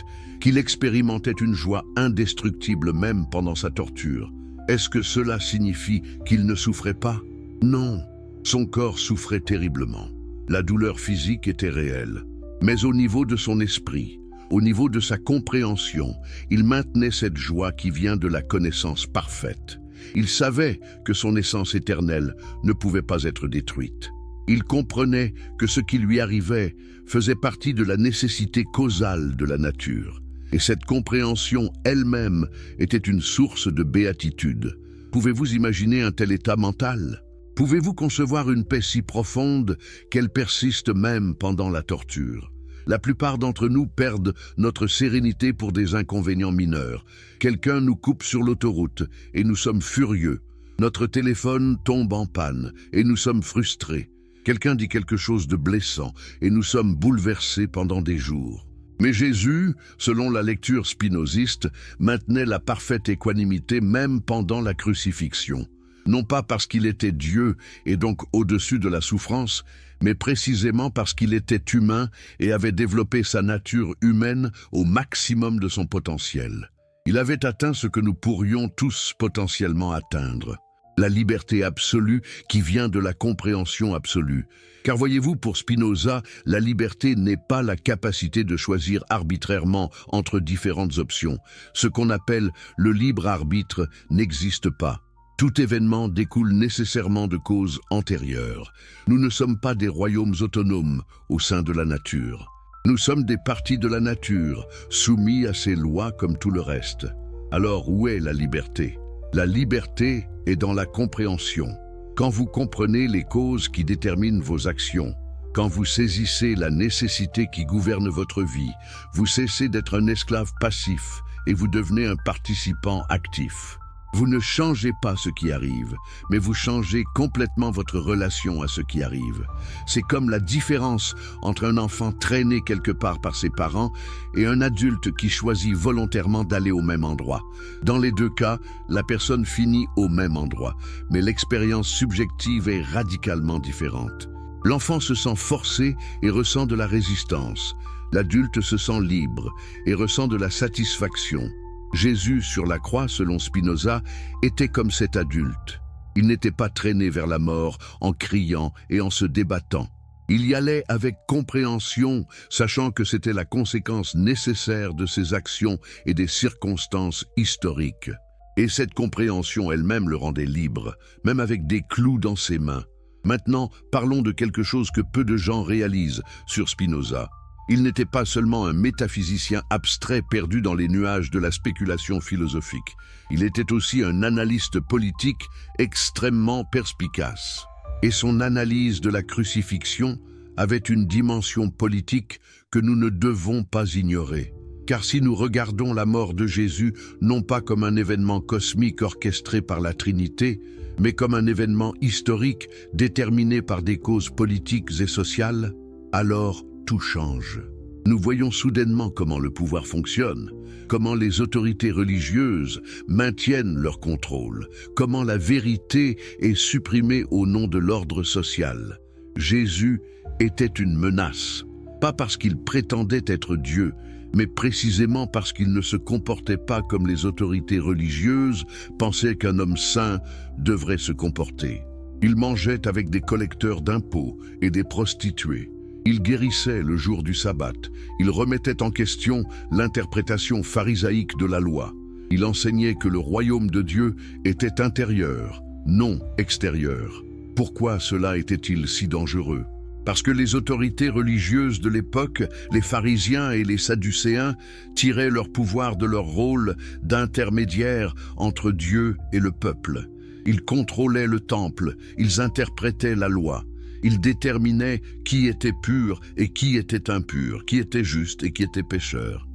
qu'il expérimentait une joie indestructible même pendant sa torture. Est-ce que cela signifie qu'il ne souffrait pas? Non, son corps souffrait terriblement. La douleur physique était réelle. Mais au niveau de son esprit, au niveau de sa compréhension, il maintenait cette joie qui vient de la connaissance parfaite. Il savait que son essence éternelle ne pouvait pas être détruite. Il comprenait que ce qui lui arrivait faisait partie de la nécessité causale de la nature. Et cette compréhension elle-même était une source de béatitude. Pouvez-vous imaginer un tel état mental? Pouvez-vous concevoir une paix si profonde qu'elle persiste même pendant la torture? La plupart d'entre nous perdent notre sérénité pour des inconvénients mineurs. Quelqu'un nous coupe sur l'autoroute et nous sommes furieux. Notre téléphone tombe en panne et nous sommes frustrés. Quelqu'un dit quelque chose de blessant et nous sommes bouleversés pendant des jours. Mais Jésus, selon la lecture spinoziste, maintenait la parfaite équanimité même pendant la crucifixion. Non pas parce qu'il était Dieu et donc au-dessus de la souffrance, mais précisément parce qu'il était humain et avait développé sa nature humaine au maximum de son potentiel. Il avait atteint ce que nous pourrions tous potentiellement atteindre. La liberté absolue qui vient de la compréhension absolue. Car voyez-vous, pour Spinoza, la liberté n'est pas la capacité de choisir arbitrairement entre différentes options. Ce qu'on appelle le libre arbitre n'existe pas. Tout événement découle nécessairement de causes antérieures. Nous ne sommes pas des royaumes autonomes au sein de la nature. Nous sommes des parties de la nature, soumis à ses lois comme tout le reste. Alors où est la liberté? La liberté est dans la compréhension. Quand vous comprenez les causes qui déterminent vos actions, quand vous saisissez la nécessité qui gouverne votre vie, vous cessez d'être un esclave passif et vous devenez un participant actif. Vous ne changez pas ce qui arrive, mais vous changez complètement votre relation à ce qui arrive. C'est comme la différence entre un enfant traîné quelque part par ses parents et un adulte qui choisit volontairement d'aller au même endroit. Dans les deux cas, la personne finit au même endroit, mais l'expérience subjective est radicalement différente. L'enfant se sent forcé et ressent de la résistance. L'adulte se sent libre et ressent de la satisfaction. Jésus sur la croix, selon Spinoza, était comme cet adulte. Il n'était pas traîné vers la mort en criant et en se débattant. Il y allait avec compréhension, sachant que c'était la conséquence nécessaire de ses actions et des circonstances historiques. Et cette compréhension elle-même le rendait libre, même avec des clous dans ses mains. Maintenant, parlons de quelque chose que peu de gens réalisent sur Spinoza. Il n'était pas seulement un métaphysicien abstrait perdu dans les nuages de la spéculation philosophique. Il était aussi un analyste politique extrêmement perspicace. Et son analyse de la crucifixion avait une dimension politique que nous ne devons pas ignorer. Car si nous regardons la mort de Jésus non pas comme un événement cosmique orchestré par la Trinité, mais comme un événement historique déterminé par des causes politiques et sociales, alors tout change. Nous voyons soudainement comment le pouvoir fonctionne, comment les autorités religieuses maintiennent leur contrôle, comment la vérité est supprimée au nom de l'ordre social. Jésus était une menace, pas parce qu'il prétendait être Dieu, mais précisément parce qu'il ne se comportait pas comme les autorités religieuses pensaient qu'un homme saint devrait se comporter. Il mangeait avec des collecteurs d'impôts et des prostituées. Il guérissait le jour du sabbat. Il remettait en question l'interprétation pharisaïque de la loi. Il enseignait que le royaume de Dieu était intérieur, non extérieur. Pourquoi cela était-il si dangereux ? Parce que les autorités religieuses de l'époque, les pharisiens et les sadducéens, tiraient leur pouvoir de leur rôle d'intermédiaire entre Dieu et le peuple. Ils contrôlaient le temple, ils interprétaient la loi. Ils déterminaient qui était pur et qui était impur, qui était juste et qui était pécheur.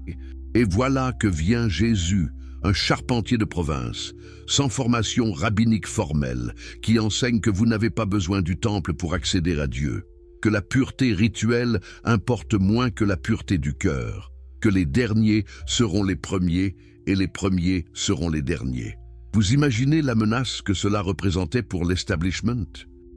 Et voilà que vient Jésus, un charpentier de province, sans formation rabbinique formelle, qui enseigne que vous n'avez pas besoin du temple pour accéder à Dieu, que la pureté rituelle importe moins que la pureté du cœur, que les derniers seront les premiers et les premiers seront les derniers. Vous imaginez la menace que cela représentait pour l'establishment ?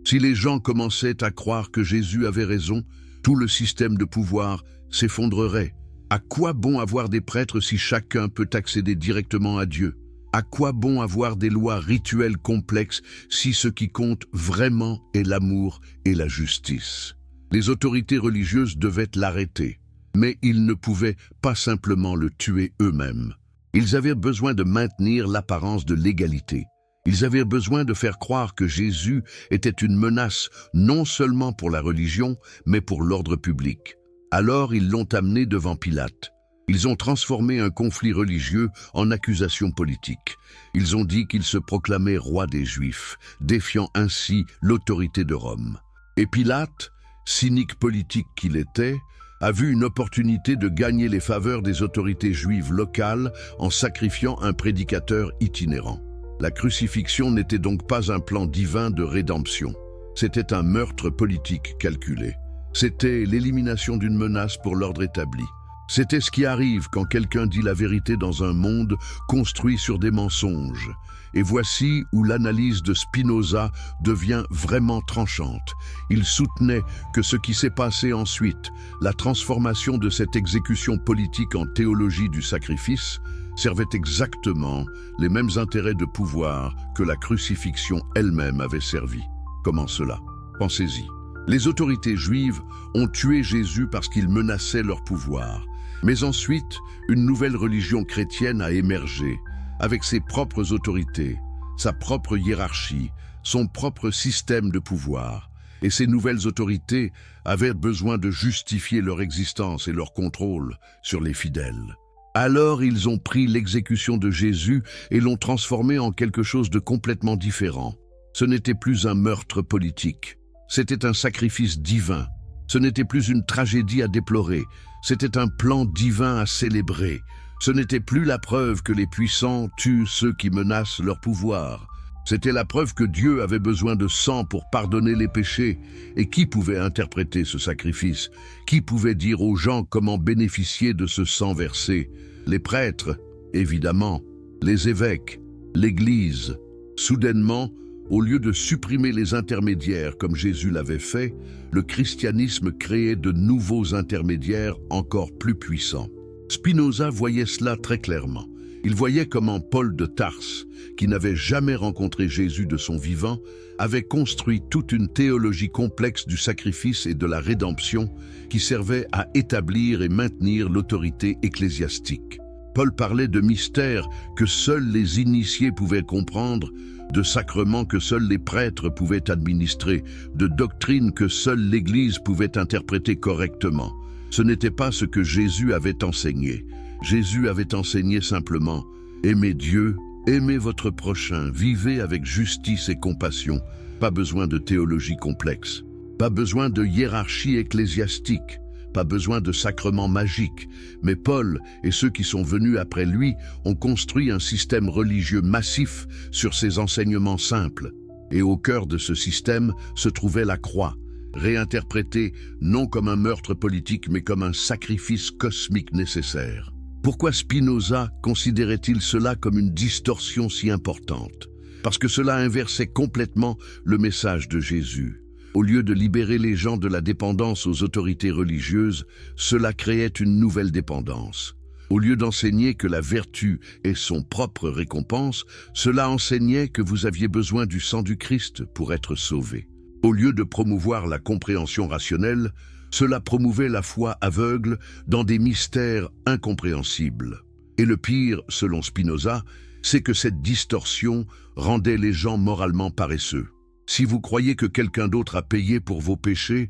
Si les gens commençaient à croire que Jésus avait raison, tout le système de pouvoir s'effondrerait. À quoi bon avoir des prêtres si chacun peut accéder directement à Dieu ? À quoi bon avoir des lois rituelles complexes si ce qui compte vraiment est l'amour et la justice ? Les autorités religieuses devaient l'arrêter, mais ils ne pouvaient pas simplement le tuer eux-mêmes. Ils avaient besoin de maintenir l'apparence de l'égalité. Ils avaient besoin de faire croire que Jésus était une menace non seulement pour la religion, mais pour l'ordre public. Alors ils l'ont amené devant Pilate. Ils ont transformé un conflit religieux en accusation politique. Ils ont dit qu'il se proclamait roi des Juifs, défiant ainsi l'autorité de Rome. Et Pilate, cynique politique qu'il était, a vu une opportunité de gagner les faveurs des autorités juives locales en sacrifiant un prédicateur itinérant. La crucifixion n'était donc pas un plan divin de rédemption. C'était un meurtre politique calculé. C'était l'élimination d'une menace pour l'ordre établi. C'était ce qui arrive quand quelqu'un dit la vérité dans un monde construit sur des mensonges. Et voici où l'analyse de Spinoza devient vraiment tranchante. Il soutenait que ce qui s'est passé ensuite, la transformation de cette exécution politique en théologie du sacrifice, servait exactement les mêmes intérêts de pouvoir que la crucifixion elle-même avait servi. Comment cela ? Pensez-y. Les autorités juives ont tué Jésus parce qu'il menaçait leur pouvoir. Mais ensuite, une nouvelle religion chrétienne a émergé, avec ses propres autorités, sa propre hiérarchie, son propre système de pouvoir. Et ces nouvelles autorités avaient besoin de justifier leur existence et leur contrôle sur les fidèles. Alors ils ont pris l'exécution de Jésus et l'ont transformé en quelque chose de complètement différent. Ce n'était plus un meurtre politique, c'était un sacrifice divin. Ce n'était plus une tragédie à déplorer, c'était un plan divin à célébrer. Ce n'était plus la preuve que les puissants tuent ceux qui menacent leur pouvoir. C'était la preuve que Dieu avait besoin de sang pour pardonner les péchés. Et qui pouvait interpréter ce sacrifice? Qui pouvait dire aux gens comment bénéficier de ce sang versé? Les prêtres, évidemment, les évêques, l'Église. Soudainement, au lieu de supprimer les intermédiaires comme Jésus l'avait fait, le christianisme créait de nouveaux intermédiaires encore plus puissants. Spinoza voyait cela très clairement. Il voyait comment Paul de Tarse, qui n'avait jamais rencontré Jésus de son vivant, avait construit toute une théologie complexe du sacrifice et de la rédemption qui servait à établir et maintenir l'autorité ecclésiastique. Paul parlait de mystères que seuls les initiés pouvaient comprendre, de sacrements que seuls les prêtres pouvaient administrer, de doctrines que seule l'Église pouvait interpréter correctement. Ce n'était pas ce que Jésus avait enseigné. Jésus avait enseigné simplement « Aimez Dieu, aimez votre prochain, vivez avec justice et compassion ». Pas besoin de théologie complexe, pas besoin de hiérarchie ecclésiastique, pas besoin de sacrements magiques. Mais Paul et ceux qui sont venus après lui ont construit un système religieux massif sur ces enseignements simples. Et au cœur de ce système se trouvait la croix, réinterprétée non comme un meurtre politique mais comme un sacrifice cosmique nécessaire. Pourquoi Spinoza considérait-il cela comme une distorsion si importante? Parce que cela inversait complètement le message de Jésus. Au lieu de libérer les gens de la dépendance aux autorités religieuses, cela créait une nouvelle dépendance. Au lieu d'enseigner que la vertu est son propre récompense, cela enseignait que vous aviez besoin du sang du Christ pour être sauvé. Au lieu de promouvoir la compréhension rationnelle, cela promouvait la foi aveugle dans des mystères incompréhensibles. Et le pire, selon Spinoza, c'est que cette distorsion rendait les gens moralement paresseux. Si vous croyez que quelqu'un d'autre a payé pour vos péchés,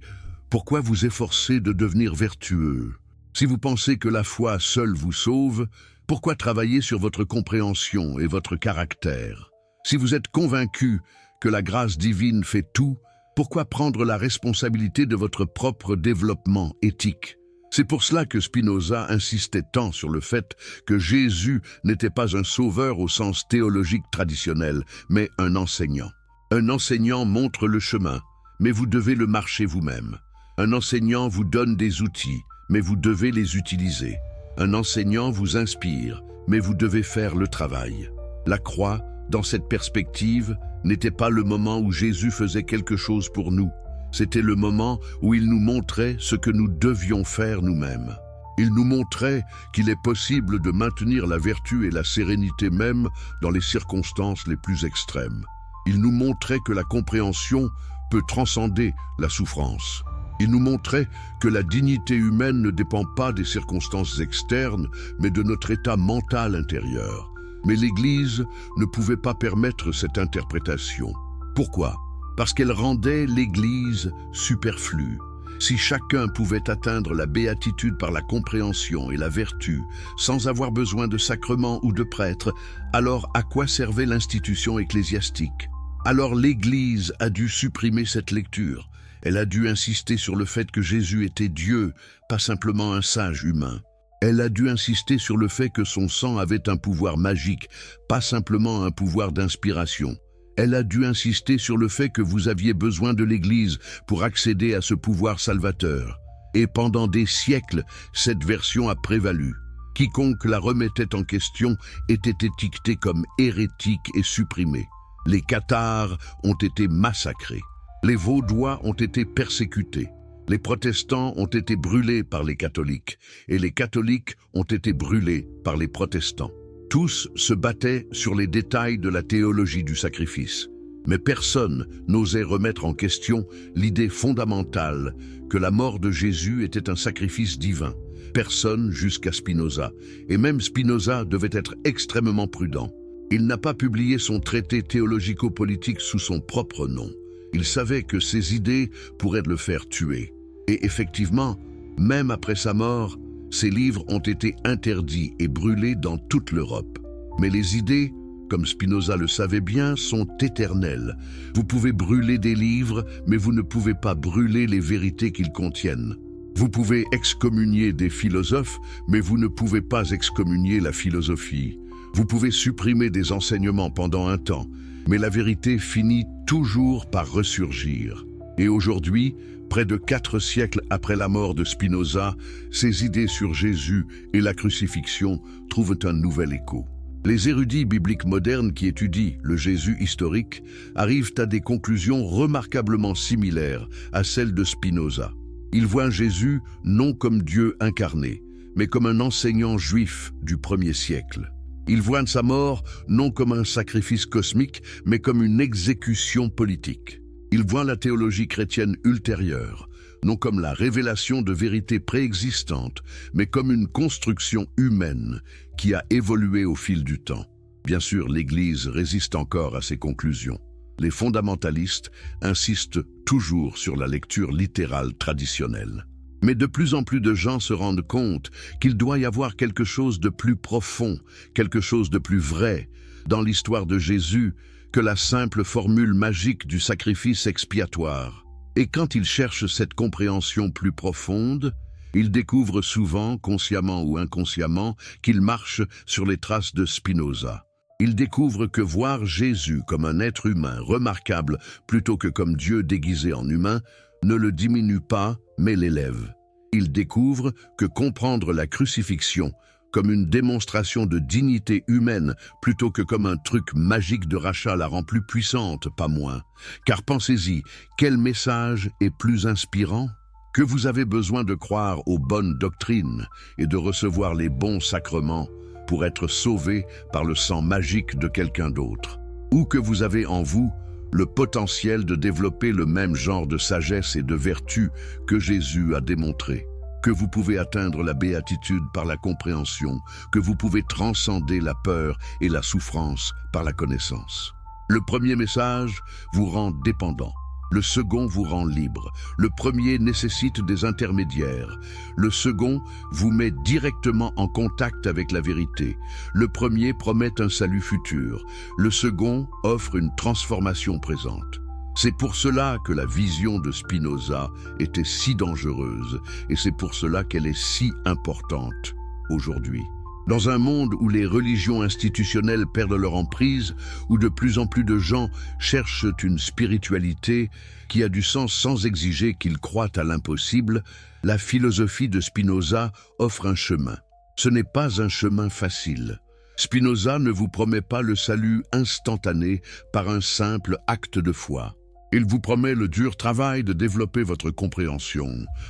pourquoi vous efforcer de devenir vertueux? Si vous pensez que la foi seule vous sauve, pourquoi travailler sur votre compréhension et votre caractère? Si vous êtes convaincu que la grâce divine fait tout, pourquoi prendre la responsabilité de votre propre développement éthique? C'est pour cela que Spinoza insistait tant sur le fait que Jésus n'était pas un sauveur au sens théologique traditionnel, mais un enseignant. Un enseignant montre le chemin, mais vous devez le marcher vous-même. Un enseignant vous donne des outils, mais vous devez les utiliser. Un enseignant vous inspire, mais vous devez faire le travail. La croix, dans cette perspective, n'était pas le moment où Jésus faisait quelque chose pour nous. C'était le moment où il nous montrait ce que nous devions faire nous-mêmes. Il nous montrait qu'il est possible de maintenir la vertu et la sérénité même dans les circonstances les plus extrêmes. Il nous montrait que la compréhension peut transcender la souffrance. Il nous montrait que la dignité humaine ne dépend pas des circonstances externes, mais de notre état mental intérieur. Mais l'Église ne pouvait pas permettre cette interprétation. Pourquoi? Parce qu'elle rendait l'Église superflue. Si chacun pouvait atteindre la béatitude par la compréhension et la vertu, sans avoir besoin de sacrements ou de prêtres, alors à quoi servait l'institution ecclésiastique? Alors l'Église a dû supprimer cette lecture. Elle a dû insister sur le fait que Jésus était Dieu, pas simplement un sage humain. Elle a dû insister sur le fait que son sang avait un pouvoir magique, pas simplement un pouvoir d'inspiration. Elle a dû insister sur le fait que vous aviez besoin de l'Église pour accéder à ce pouvoir salvateur. Et pendant des siècles, cette version a prévalu. Quiconque la remettait en question était étiqueté comme hérétique et supprimé. Les cathares ont été massacrés. Les Vaudois ont été persécutés. Les protestants ont été brûlés par les catholiques et les catholiques ont été brûlés par les protestants. Tous se battaient sur les détails de la théologie du sacrifice. Mais personne n'osait remettre en question l'idée fondamentale que la mort de Jésus était un sacrifice divin. Personne jusqu'à Spinoza. Et même Spinoza devait être extrêmement prudent. Il n'a pas publié son traité théologico-politique sous son propre nom. Il savait que ses idées pourraient le faire tuer. Et effectivement, même après sa mort, ses livres ont été interdits et brûlés dans toute l'Europe. Mais les idées, comme Spinoza le savait bien, sont éternelles. Vous pouvez brûler des livres, mais vous ne pouvez pas brûler les vérités qu'ils contiennent. Vous pouvez excommunier des philosophes, mais vous ne pouvez pas excommunier la philosophie. Vous pouvez supprimer des enseignements pendant un temps, mais la vérité finit toujours par ressurgir. Et aujourd'hui, près de 4 siècles après la mort de Spinoza, ses idées sur Jésus et la crucifixion trouvent un nouvel écho. Les érudits bibliques modernes qui étudient le Jésus historique arrivent à des conclusions remarquablement similaires à celles de Spinoza. Ils voient Jésus non comme Dieu incarné, mais comme un enseignant juif du 1er siècle. Ils voient sa mort non comme un sacrifice cosmique, mais comme une exécution politique. Ils voient la théologie chrétienne ultérieure, non comme la révélation de vérités préexistantes, mais comme une construction humaine qui a évolué au fil du temps. Bien sûr, l'Église résiste encore à ces conclusions. Les fondamentalistes insistent toujours sur la lecture littérale traditionnelle. Mais de plus en plus de gens se rendent compte qu'il doit y avoir quelque chose de plus profond, quelque chose de plus vrai dans l'histoire de Jésus que la simple formule magique du sacrifice expiatoire. Et quand ils cherchent cette compréhension plus profonde, ils découvrent souvent, consciemment ou inconsciemment, qu'ils marchent sur les traces de Spinoza. Ils découvrent que voir Jésus comme un être humain remarquable plutôt que comme Dieu déguisé en humain ne le diminue pas, mais l'élève. Ils découvrent que comprendre la crucifixion comme une démonstration de dignité humaine plutôt que comme un truc magique de rachat la rend plus puissante, pas moins. Car pensez-y, quel message est plus inspirant ? Que vous avez besoin de croire aux bonnes doctrines et de recevoir les bons sacrements pour être sauvé par le sang magique de quelqu'un d'autre. Ou que vous avez en vous le potentiel de développer le même genre de sagesse et de vertu que Jésus a démontré. Que vous pouvez atteindre la béatitude par la compréhension, que vous pouvez transcender la peur et la souffrance par la connaissance. Le premier message vous rend dépendant. Le second vous rend libre. Le premier nécessite des intermédiaires. Le second vous met directement en contact avec la vérité. Le premier promet un salut futur. Le second offre une transformation présente. C'est pour cela que la vision de Spinoza était si dangereuse et c'est pour cela qu'elle est si importante aujourd'hui. Dans un monde où les religions institutionnelles perdent leur emprise, où de plus en plus de gens cherchent une spiritualité qui a du sens sans exiger qu'ils croient à l'impossible, la philosophie de Spinoza offre un chemin. Ce n'est pas un chemin facile. Spinoza ne vous promet pas le salut instantané par un simple acte de foi. Il vous promet le dur travail de développer votre compréhension,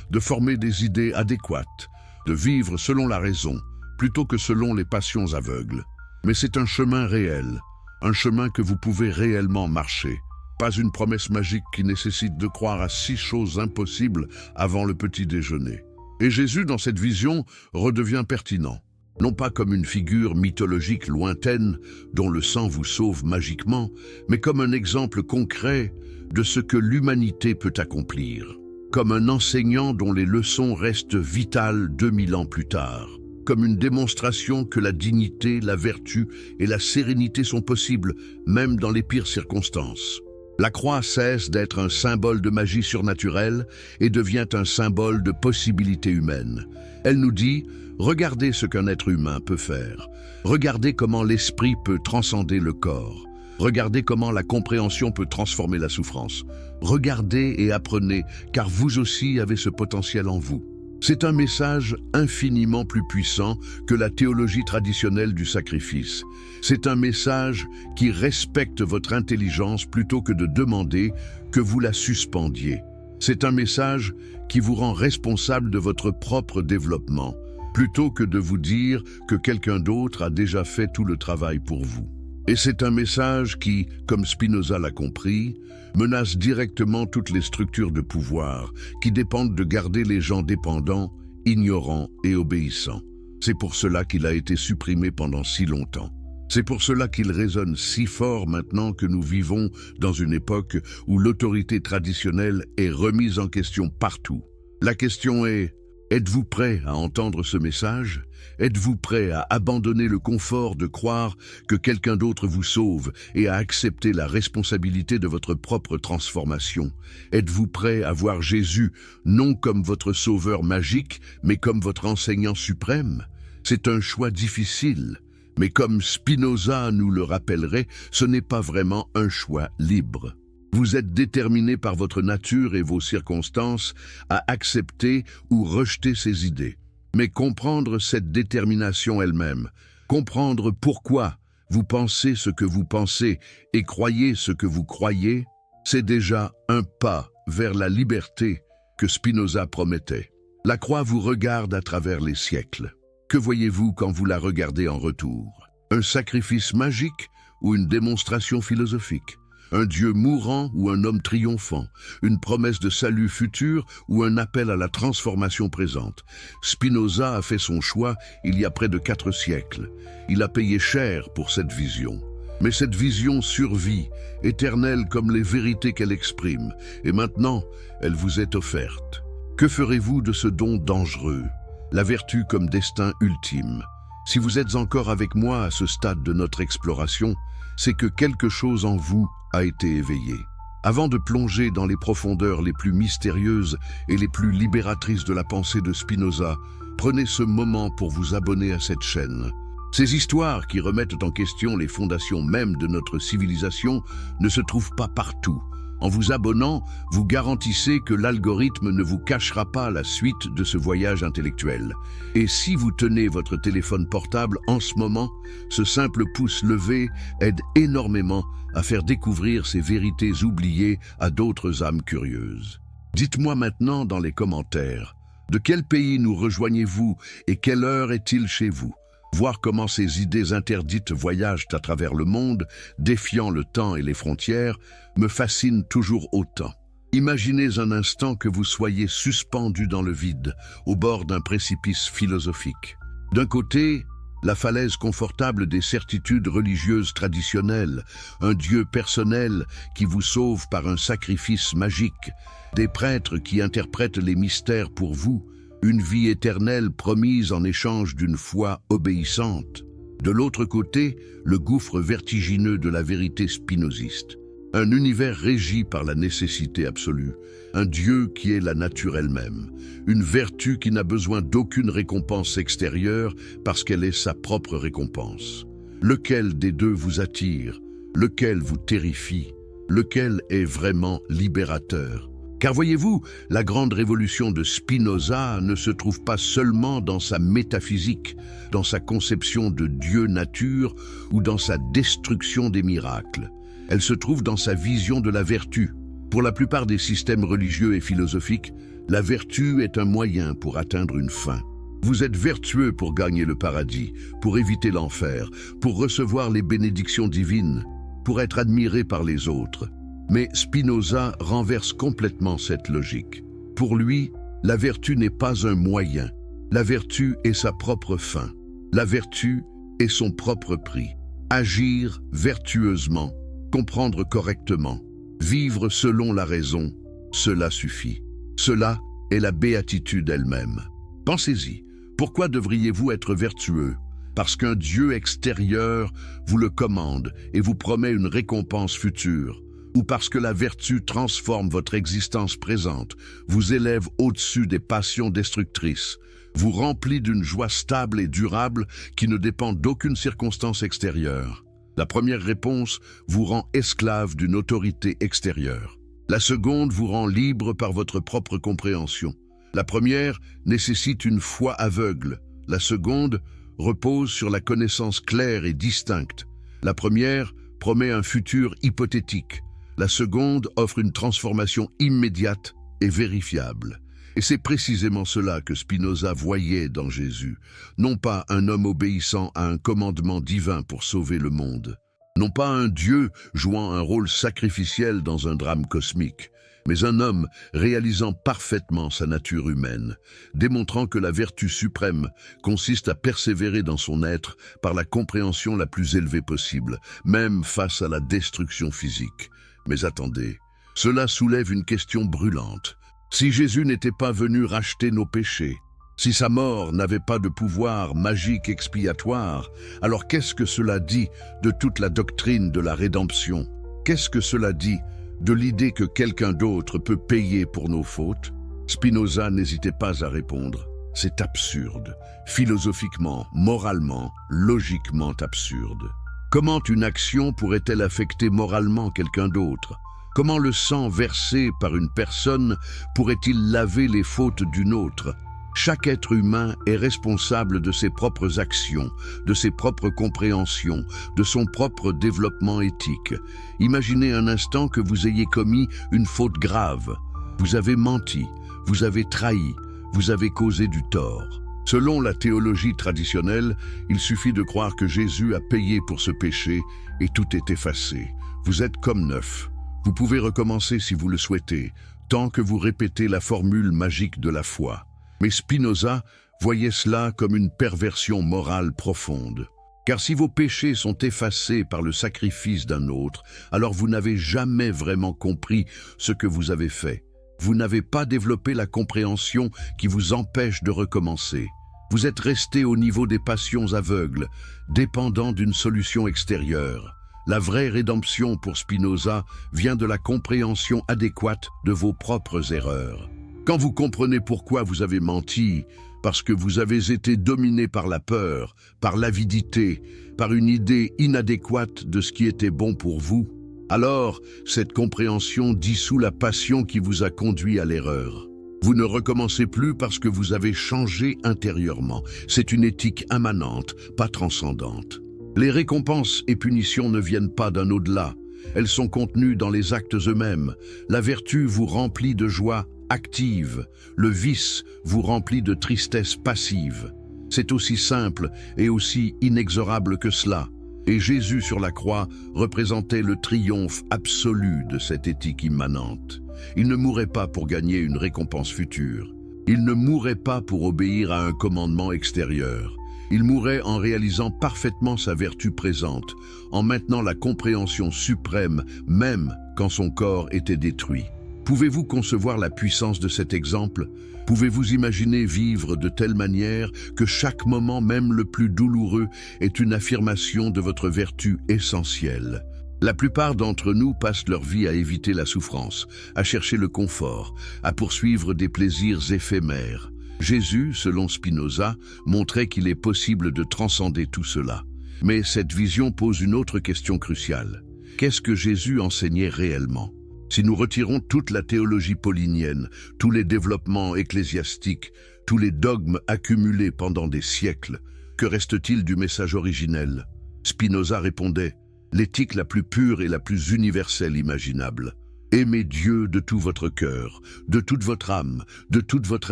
de former des idées adéquates, de vivre selon la raison, plutôt que selon les passions aveugles. Mais c'est un chemin réel, un chemin que vous pouvez réellement marcher. Pas une promesse magique qui nécessite de croire à 6 choses impossibles avant le petit déjeuner. Et Jésus, dans cette vision, redevient pertinent. Non pas comme une figure mythologique lointaine dont le sang vous sauve magiquement, mais comme un exemple concret de ce que l'humanité peut accomplir. Comme un enseignant dont les leçons restent vitales 2000 ans plus tard. Comme une démonstration que la dignité, la vertu et la sérénité sont possibles, même dans les pires circonstances. La croix cesse d'être un symbole de magie surnaturelle et devient un symbole de possibilité humaine. Elle nous dit « Regardez ce qu'un être humain peut faire. Regardez comment l'esprit peut transcender le corps. Regardez comment la compréhension peut transformer la souffrance. Regardez et apprenez, car vous aussi avez ce potentiel en vous. » C'est un message infiniment plus puissant que la théologie traditionnelle du sacrifice. C'est un message qui respecte votre intelligence plutôt que de demander que vous la suspendiez. C'est un message qui vous rend responsable de votre propre développement, plutôt que de vous dire que quelqu'un d'autre a déjà fait tout le travail pour vous. Et c'est un message qui, comme Spinoza l'a compris, menace directement toutes les structures de pouvoir qui dépendent de garder les gens dépendants, ignorants et obéissants. C'est pour cela qu'il a été supprimé pendant si longtemps. C'est pour cela qu'il résonne si fort maintenant que nous vivons dans une époque où l'autorité traditionnelle est remise en question partout. La question est: êtes-vous prêt à entendre ce message? Êtes-vous prêt à abandonner le confort de croire que quelqu'un d'autre vous sauve et à accepter la responsabilité de votre propre transformation? Êtes-vous prêt à voir Jésus non comme votre sauveur magique, mais comme votre enseignant suprême? C'est un choix difficile, mais comme Spinoza nous le rappellerait, ce n'est pas vraiment un choix libre. Vous êtes déterminé par votre nature et vos circonstances à accepter ou rejeter ces idées. Mais comprendre cette détermination elle-même, comprendre pourquoi vous pensez ce que vous pensez et croyez ce que vous croyez, c'est déjà un pas vers la liberté que Spinoza promettait. La croix vous regarde à travers les siècles. Que voyez-vous quand vous la regardez en retour? Un sacrifice magique ou une démonstration philosophique? Un Dieu mourant ou un homme triomphant, une promesse de salut futur ou un appel à la transformation présente. Spinoza a fait son choix il y a près de 4 siècles. Il a payé cher pour cette vision. Mais cette vision survit, éternelle comme les vérités qu'elle exprime, et maintenant, elle vous est offerte. Que ferez-vous de ce don dangereux, la vertu comme destin ultime? Si vous êtes encore avec moi à ce stade de notre exploration, c'est que quelque chose en vous a été éveillé. Avant de plonger dans les profondeurs les plus mystérieuses et les plus libératrices de la pensée de Spinoza, prenez ce moment pour vous abonner à cette chaîne. Ces histoires qui remettent en question les fondations mêmes de notre civilisation ne se trouvent pas partout. En vous abonnant, vous garantissez que l'algorithme ne vous cachera pas la suite de ce voyage intellectuel. Et si vous tenez votre téléphone portable en ce moment, ce simple pouce levé aide énormément à faire découvrir ces vérités oubliées à d'autres âmes curieuses. Dites-moi maintenant dans les commentaires, de quel pays nous rejoignez-vous et quelle heure est-il chez vous? Voir comment ces idées interdites voyagent à travers le monde, défiant le temps et les frontières, me fascine toujours autant. Imaginez un instant que vous soyez suspendu dans le vide, au bord d'un précipice philosophique. D'un côté, la falaise confortable des certitudes religieuses traditionnelles, un Dieu personnel qui vous sauve par un sacrifice magique, des prêtres qui interprètent les mystères pour vous, une vie éternelle promise en échange d'une foi obéissante. De l'autre côté, le gouffre vertigineux de la vérité spinoziste. Un univers régi par la nécessité absolue, un Dieu qui est la nature elle-même, une vertu qui n'a besoin d'aucune récompense extérieure parce qu'elle est sa propre récompense. Lequel des deux vous attire? Lequel vous terrifie? Lequel est vraiment libérateur? Car voyez-vous, la grande révolution de Spinoza ne se trouve pas seulement dans sa métaphysique, dans sa conception de Dieu-nature ou dans sa destruction des miracles. Elle se trouve dans sa vision de la vertu. Pour la plupart des systèmes religieux et philosophiques, la vertu est un moyen pour atteindre une fin. Vous êtes vertueux pour gagner le paradis, pour éviter l'enfer, pour recevoir les bénédictions divines, pour être admiré par les autres. Mais Spinoza renverse complètement cette logique. Pour lui, la vertu n'est pas un moyen. La vertu est sa propre fin. La vertu est son propre prix. Agir vertueusement, comprendre correctement, vivre selon la raison, cela suffit. Cela est la béatitude elle-même. Pensez-y, pourquoi devriez-vous être vertueux? Parce qu'un Dieu extérieur vous le commande et vous promet une récompense future, ou parce que la vertu transforme votre existence présente, vous élève au-dessus des passions destructrices, vous remplit d'une joie stable et durable qui ne dépend d'aucune circonstance extérieure. La première réponse vous rend esclave d'une autorité extérieure. La seconde vous rend libre par votre propre compréhension. La première nécessite une foi aveugle. La seconde repose sur la connaissance claire et distincte. La première promet un futur hypothétique. La seconde offre une transformation immédiate et vérifiable. Et c'est précisément cela que Spinoza voyait dans Jésus. Non pas un homme obéissant à un commandement divin pour sauver le monde. Non pas un Dieu jouant un rôle sacrificiel dans un drame cosmique. Mais un homme réalisant parfaitement sa nature humaine, démontrant que la vertu suprême consiste à persévérer dans son être par la compréhension la plus élevée possible, même face à la destruction physique. Mais attendez, cela soulève une question brûlante. Si Jésus n'était pas venu racheter nos péchés, si sa mort n'avait pas de pouvoir magique expiatoire, alors qu'est-ce que cela dit de toute la doctrine de la rédemption? Qu'est-ce que cela dit de l'idée que quelqu'un d'autre peut payer pour nos fautes? Spinoza n'hésitait pas à répondre. C'est absurde, philosophiquement, moralement, logiquement absurde. Comment une action pourrait-elle affecter moralement quelqu'un d'autre? Comment le sang versé par une personne pourrait-il laver les fautes d'une autre? Chaque être humain est responsable de ses propres actions, de ses propres compréhensions, de son propre développement éthique. Imaginez un instant que vous ayez commis une faute grave. Vous avez menti, vous avez trahi, vous avez causé du tort. Selon la théologie traditionnelle, il suffit de croire que Jésus a payé pour ce péché et tout est effacé. Vous êtes comme neuf. Vous pouvez recommencer si vous le souhaitez, tant que vous répétez la formule magique de la foi. Mais Spinoza voyait cela comme une perversion morale profonde. Car si vos péchés sont effacés par le sacrifice d'un autre, alors vous n'avez jamais vraiment compris ce que vous avez fait. Vous n'avez pas développé la compréhension qui vous empêche de recommencer. Vous êtes resté au niveau des passions aveugles, dépendant d'une solution extérieure. La vraie rédemption pour Spinoza vient de la compréhension adéquate de vos propres erreurs. Quand vous comprenez pourquoi vous avez menti, parce que vous avez été dominé par la peur, par l'avidité, par une idée inadéquate de ce qui était bon pour vous, alors cette compréhension dissout la passion qui vous a conduit à l'erreur. Vous ne recommencez plus parce que vous avez changé intérieurement. C'est une éthique immanente, pas transcendante. Les récompenses et punitions ne viennent pas d'un au-delà. Elles sont contenues dans les actes eux-mêmes. La vertu vous remplit de joie active. Le vice vous remplit de tristesse passive. C'est aussi simple et aussi inexorable que cela. Et Jésus sur la croix représentait le triomphe absolu de cette éthique immanente. Il ne mourait pas pour gagner une récompense future. Il ne mourait pas pour obéir à un commandement extérieur. Il mourait en réalisant parfaitement sa vertu présente, en maintenant la compréhension suprême, même quand son corps était détruit. Pouvez-vous concevoir la puissance de cet exemple? Pouvez-vous imaginer vivre de telle manière que chaque moment, même le plus douloureux, est une affirmation de votre vertu essentielle? La plupart d'entre nous passent leur vie à éviter la souffrance, à chercher le confort, à poursuivre des plaisirs éphémères. Jésus, selon Spinoza, montrait qu'il est possible de transcender tout cela. Mais cette vision pose une autre question cruciale. Qu'est-ce que Jésus enseignait réellement? Si nous retirons toute la théologie paulinienne, tous les développements ecclésiastiques, tous les dogmes accumulés pendant des siècles, que reste-t-il du message originel? Spinoza répondait: l'éthique la plus pure et la plus universelle imaginable. Aimez Dieu de tout votre cœur, de toute votre âme, de toute votre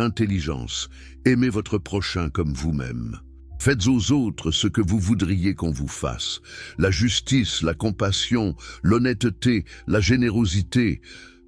intelligence. Aimez votre prochain comme vous-même. Faites aux autres ce que vous voudriez qu'on vous fasse. La justice, la compassion, l'honnêteté, la générosité.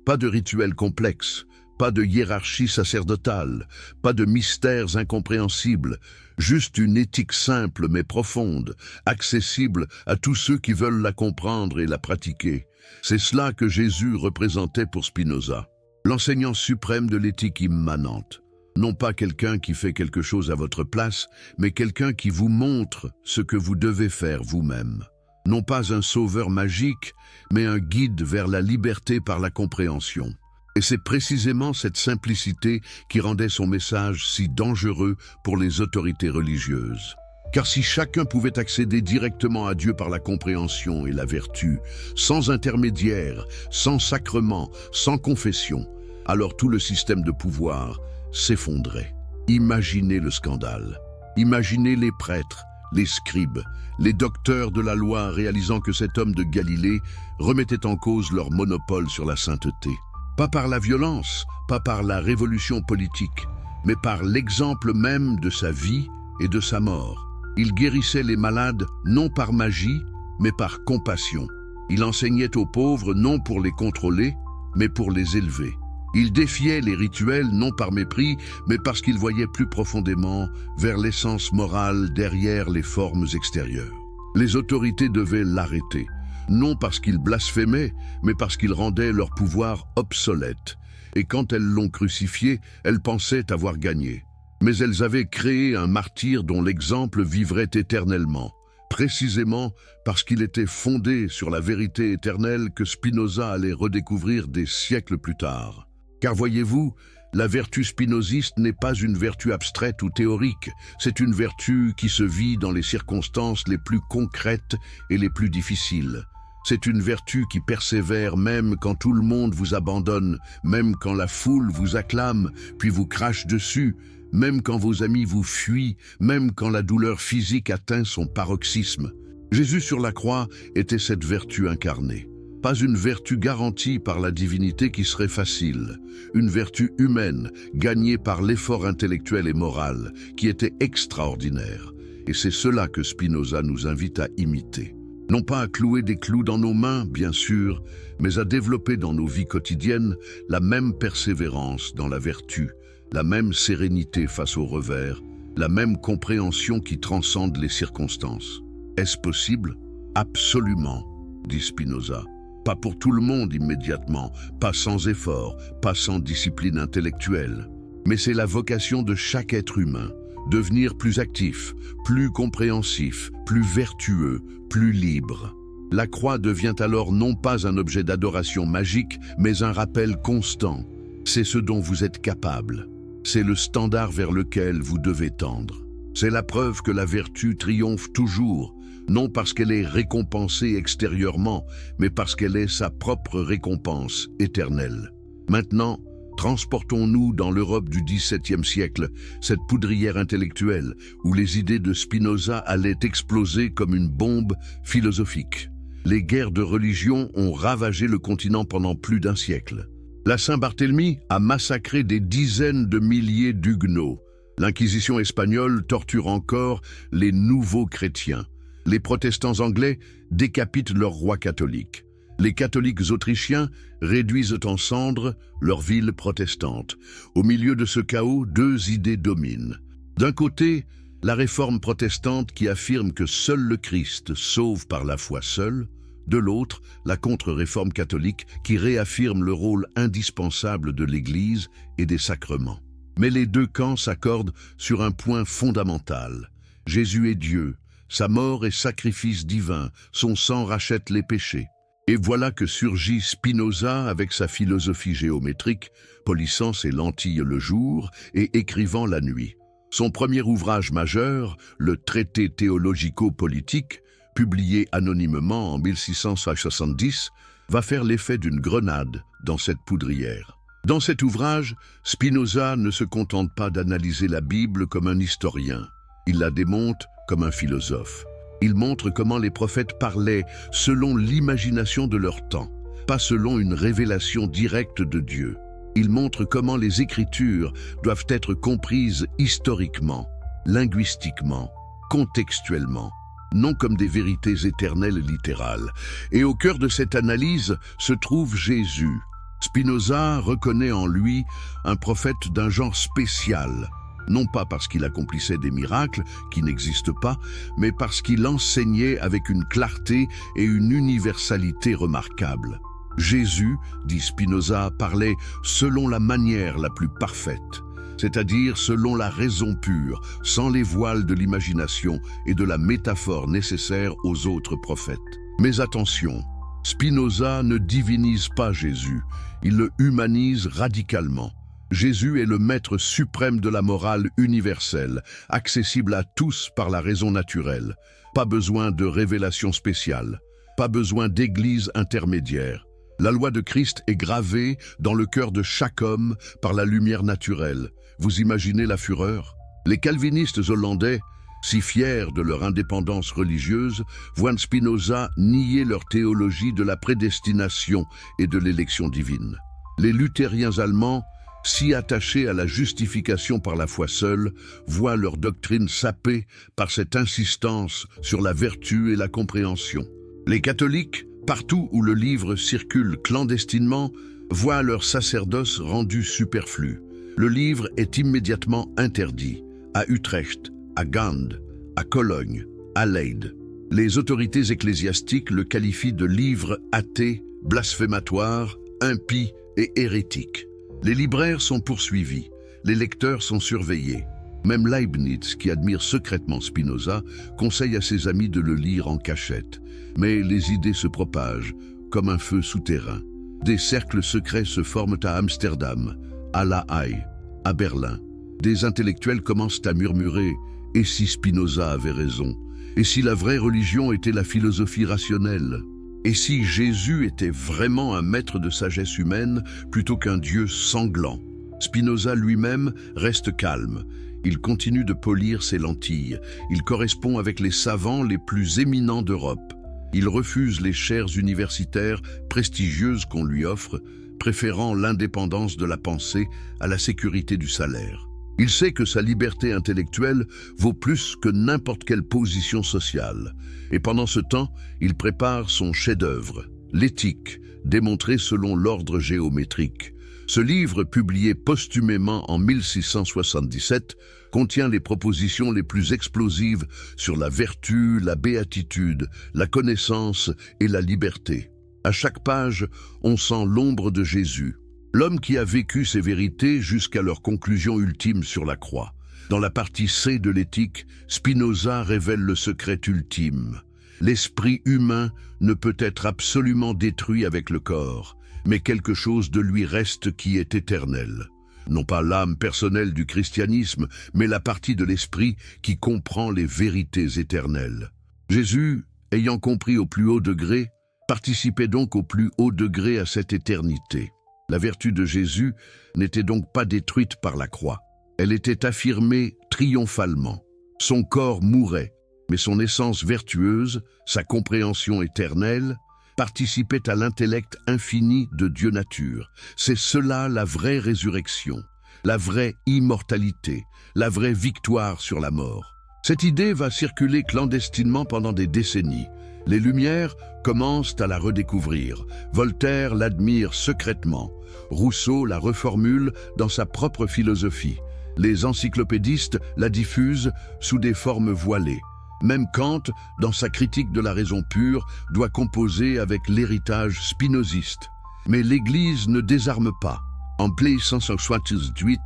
Pas de rituels complexes, pas de hiérarchie sacerdotale, pas de mystères incompréhensibles. Juste une éthique simple mais profonde, accessible à tous ceux qui veulent la comprendre et la pratiquer. C'est cela que Jésus représentait pour Spinoza, l'enseignant suprême de l'éthique immanente. Non pas quelqu'un qui fait quelque chose à votre place, mais quelqu'un qui vous montre ce que vous devez faire vous-même. Non pas un sauveur magique, mais un guide vers la liberté par la compréhension. Et c'est précisément cette simplicité qui rendait son message si dangereux pour les autorités religieuses. Car si chacun pouvait accéder directement à Dieu par la compréhension et la vertu, sans intermédiaire, sans sacrement, sans confession, alors tout le système de pouvoir s'effondrait. Imaginez le scandale. Imaginez les prêtres, les scribes, les docteurs de la loi réalisant que cet homme de Galilée remettait en cause leur monopole sur la sainteté. Pas par la violence, pas par la révolution politique, mais par l'exemple même de sa vie et de sa mort. Il guérissait les malades non par magie, mais par compassion. Il enseignait aux pauvres non pour les contrôler, mais pour les élever. Il défiait les rituels non par mépris, mais parce qu'il voyait plus profondément vers l'essence morale derrière les formes extérieures. Les autorités devaient l'arrêter, non parce qu'il blasphémait, mais parce qu'il rendait leur pouvoir obsolète. Et quand elles l'ont crucifié, elles pensaient avoir gagné. Mais elles avaient créé un martyr dont l'exemple vivrait éternellement, précisément parce qu'il était fondé sur la vérité éternelle que Spinoza allait redécouvrir des siècles plus tard. Car voyez-vous, la vertu spinoziste n'est pas une vertu abstraite ou théorique, c'est une vertu qui se vit dans les circonstances les plus concrètes et les plus difficiles. C'est une vertu qui persévère même quand tout le monde vous abandonne, même quand la foule vous acclame, puis vous crache dessus, même quand vos amis vous fuient, même quand la douleur physique atteint son paroxysme. Jésus sur la croix était cette vertu incarnée. Pas une vertu garantie par la divinité qui serait facile, une vertu humaine, gagnée par l'effort intellectuel et moral, qui était extraordinaire. Et c'est cela que Spinoza nous invite à imiter. Non pas à clouer des clous dans nos mains, bien sûr, mais à développer dans nos vies quotidiennes la même persévérance dans la vertu, la même sérénité face aux revers, la même compréhension qui transcende les circonstances. Est-ce possible? Absolument, dit Spinoza. Pas pour tout le monde immédiatement, pas sans effort, pas sans discipline intellectuelle. Mais c'est la vocation de chaque être humain, devenir plus actif, plus compréhensif, plus vertueux, plus libre. La croix devient alors non pas un objet d'adoration magique, mais un rappel constant. C'est ce dont vous êtes capable. C'est le standard vers lequel vous devez tendre. C'est la preuve que la vertu triomphe toujours, non parce qu'elle est récompensée extérieurement, mais parce qu'elle est sa propre récompense éternelle. Maintenant, transportons-nous dans l'Europe du XVIIe siècle, cette poudrière intellectuelle où les idées de Spinoza allaient exploser comme une bombe philosophique. Les guerres de religion ont ravagé le continent pendant plus d'un siècle. La Saint-Barthélemy a massacré des dizaines de milliers d'huguenots. L'Inquisition espagnole torture encore les nouveaux chrétiens. Les protestants anglais décapitent leurs rois catholiques. Les catholiques autrichiens réduisent en cendres leur ville protestante. Au milieu de ce chaos, deux idées dominent. D'un côté, la réforme protestante qui affirme que seul le Christ sauve par la foi seule. De l'autre, la contre-réforme catholique qui réaffirme le rôle indispensable de l'Église et des sacrements. Mais les deux camps s'accordent sur un point fondamental. Jésus est Dieu, sa mort est sacrifice divin, son sang rachète les péchés. Et voilà que surgit Spinoza avec sa philosophie géométrique, polissant ses lentilles le jour et écrivant la nuit. Son premier ouvrage majeur, le Traité théologico-politique, publié anonymement en 1670, va faire l'effet d'une grenade dans cette poudrière. Dans cet ouvrage, Spinoza ne se contente pas d'analyser la Bible comme un historien. Il la démonte comme un philosophe. Il montre comment les prophètes parlaient selon l'imagination de leur temps, pas selon une révélation directe de Dieu. Il montre comment les Écritures doivent être comprises historiquement, linguistiquement, contextuellement, non comme des vérités éternelles littérales. Et au cœur de cette analyse se trouve Jésus. Spinoza reconnaît en lui un prophète d'un genre spécial, non pas parce qu'il accomplissait des miracles qui n'existent pas, mais parce qu'il enseignait avec une clarté et une universalité remarquables. Jésus, dit Spinoza, parlait selon la manière la plus parfaite, c'est-à-dire selon la raison pure, sans les voiles de l'imagination et de la métaphore nécessaires aux autres prophètes. Mais attention, Spinoza ne divinise pas Jésus, il le humanise radicalement. Jésus est le maître suprême de la morale universelle, accessible à tous par la raison naturelle. Pas besoin de révélation spéciale, pas besoin d'église intermédiaire. La loi de Christ est gravée dans le cœur de chaque homme par la lumière naturelle. Vous imaginez la fureur? Les calvinistes hollandais, si fiers de leur indépendance religieuse, voient Spinoza nier leur théologie de la prédestination et de l'élection divine. Les luthériens allemands, si attachés à la justification par la foi seule, voient leur doctrine sapée par cette insistance sur la vertu et la compréhension. Les catholiques, partout où le livre circule clandestinement, voient leur sacerdoce rendu superflu. Le livre est immédiatement interdit, à Utrecht, à Gand, à Cologne, à Leyde. Les autorités ecclésiastiques le qualifient de livre athée, blasphématoire, impie et hérétique. Les libraires sont poursuivis, les lecteurs sont surveillés. Même Leibniz, qui admire secrètement Spinoza, conseille à ses amis de le lire en cachette. Mais les idées se propagent, comme un feu souterrain. Des cercles secrets se forment à Amsterdam, à La Haye, à Berlin. Des intellectuels commencent à murmurer « Et si Spinoza avait raison? Et si la vraie religion était la philosophie rationnelle? Et si Jésus était vraiment un maître de sagesse humaine plutôt qu'un Dieu sanglant ?» Spinoza lui-même reste calme. Il continue de polir ses lentilles. Il correspond avec les savants les plus éminents d'Europe. Il refuse les chaires universitaires prestigieuses qu'on lui offre, préférant l'indépendance de la pensée à la sécurité du salaire. Il sait que sa liberté intellectuelle vaut plus que n'importe quelle position sociale. Et pendant ce temps, il prépare son chef-d'œuvre, l'Éthique, démontrée selon l'ordre géométrique. Ce livre, publié posthumément en 1677, contient les propositions les plus explosives sur la vertu, la béatitude, la connaissance et la liberté. À chaque page, on sent l'ombre de Jésus, l'homme qui a vécu ces vérités jusqu'à leur conclusion ultime sur la croix. Dans la partie C de l'éthique, Spinoza révèle le secret ultime. L'esprit humain ne peut être absolument détruit avec le corps, mais quelque chose de lui reste qui est éternel. Non pas l'âme personnelle du christianisme, mais la partie de l'esprit qui comprend les vérités éternelles. Jésus, ayant compris au plus haut degré, participait donc au plus haut degré à cette éternité. La vertu de Jésus n'était donc pas détruite par la croix. Elle était affirmée triomphalement. Son corps mourait, mais son essence vertueuse, sa compréhension éternelle, participait à l'intellect infini de Dieu nature. C'est cela la vraie résurrection, la vraie immortalité, la vraie victoire sur la mort. Cette idée va circuler clandestinement pendant des décennies. Les Lumières commencent à la redécouvrir. Voltaire l'admire secrètement. Rousseau la reformule dans sa propre philosophie. Les encyclopédistes la diffusent sous des formes voilées. Même Kant, dans sa critique de la raison pure, doit composer avec l'héritage spinoziste. Mais l'Église ne désarme pas. En 1578,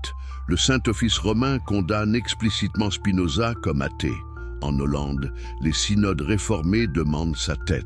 le Saint-Office romain condamne explicitement Spinoza comme athée. En Hollande, les synodes réformés demandent sa tête.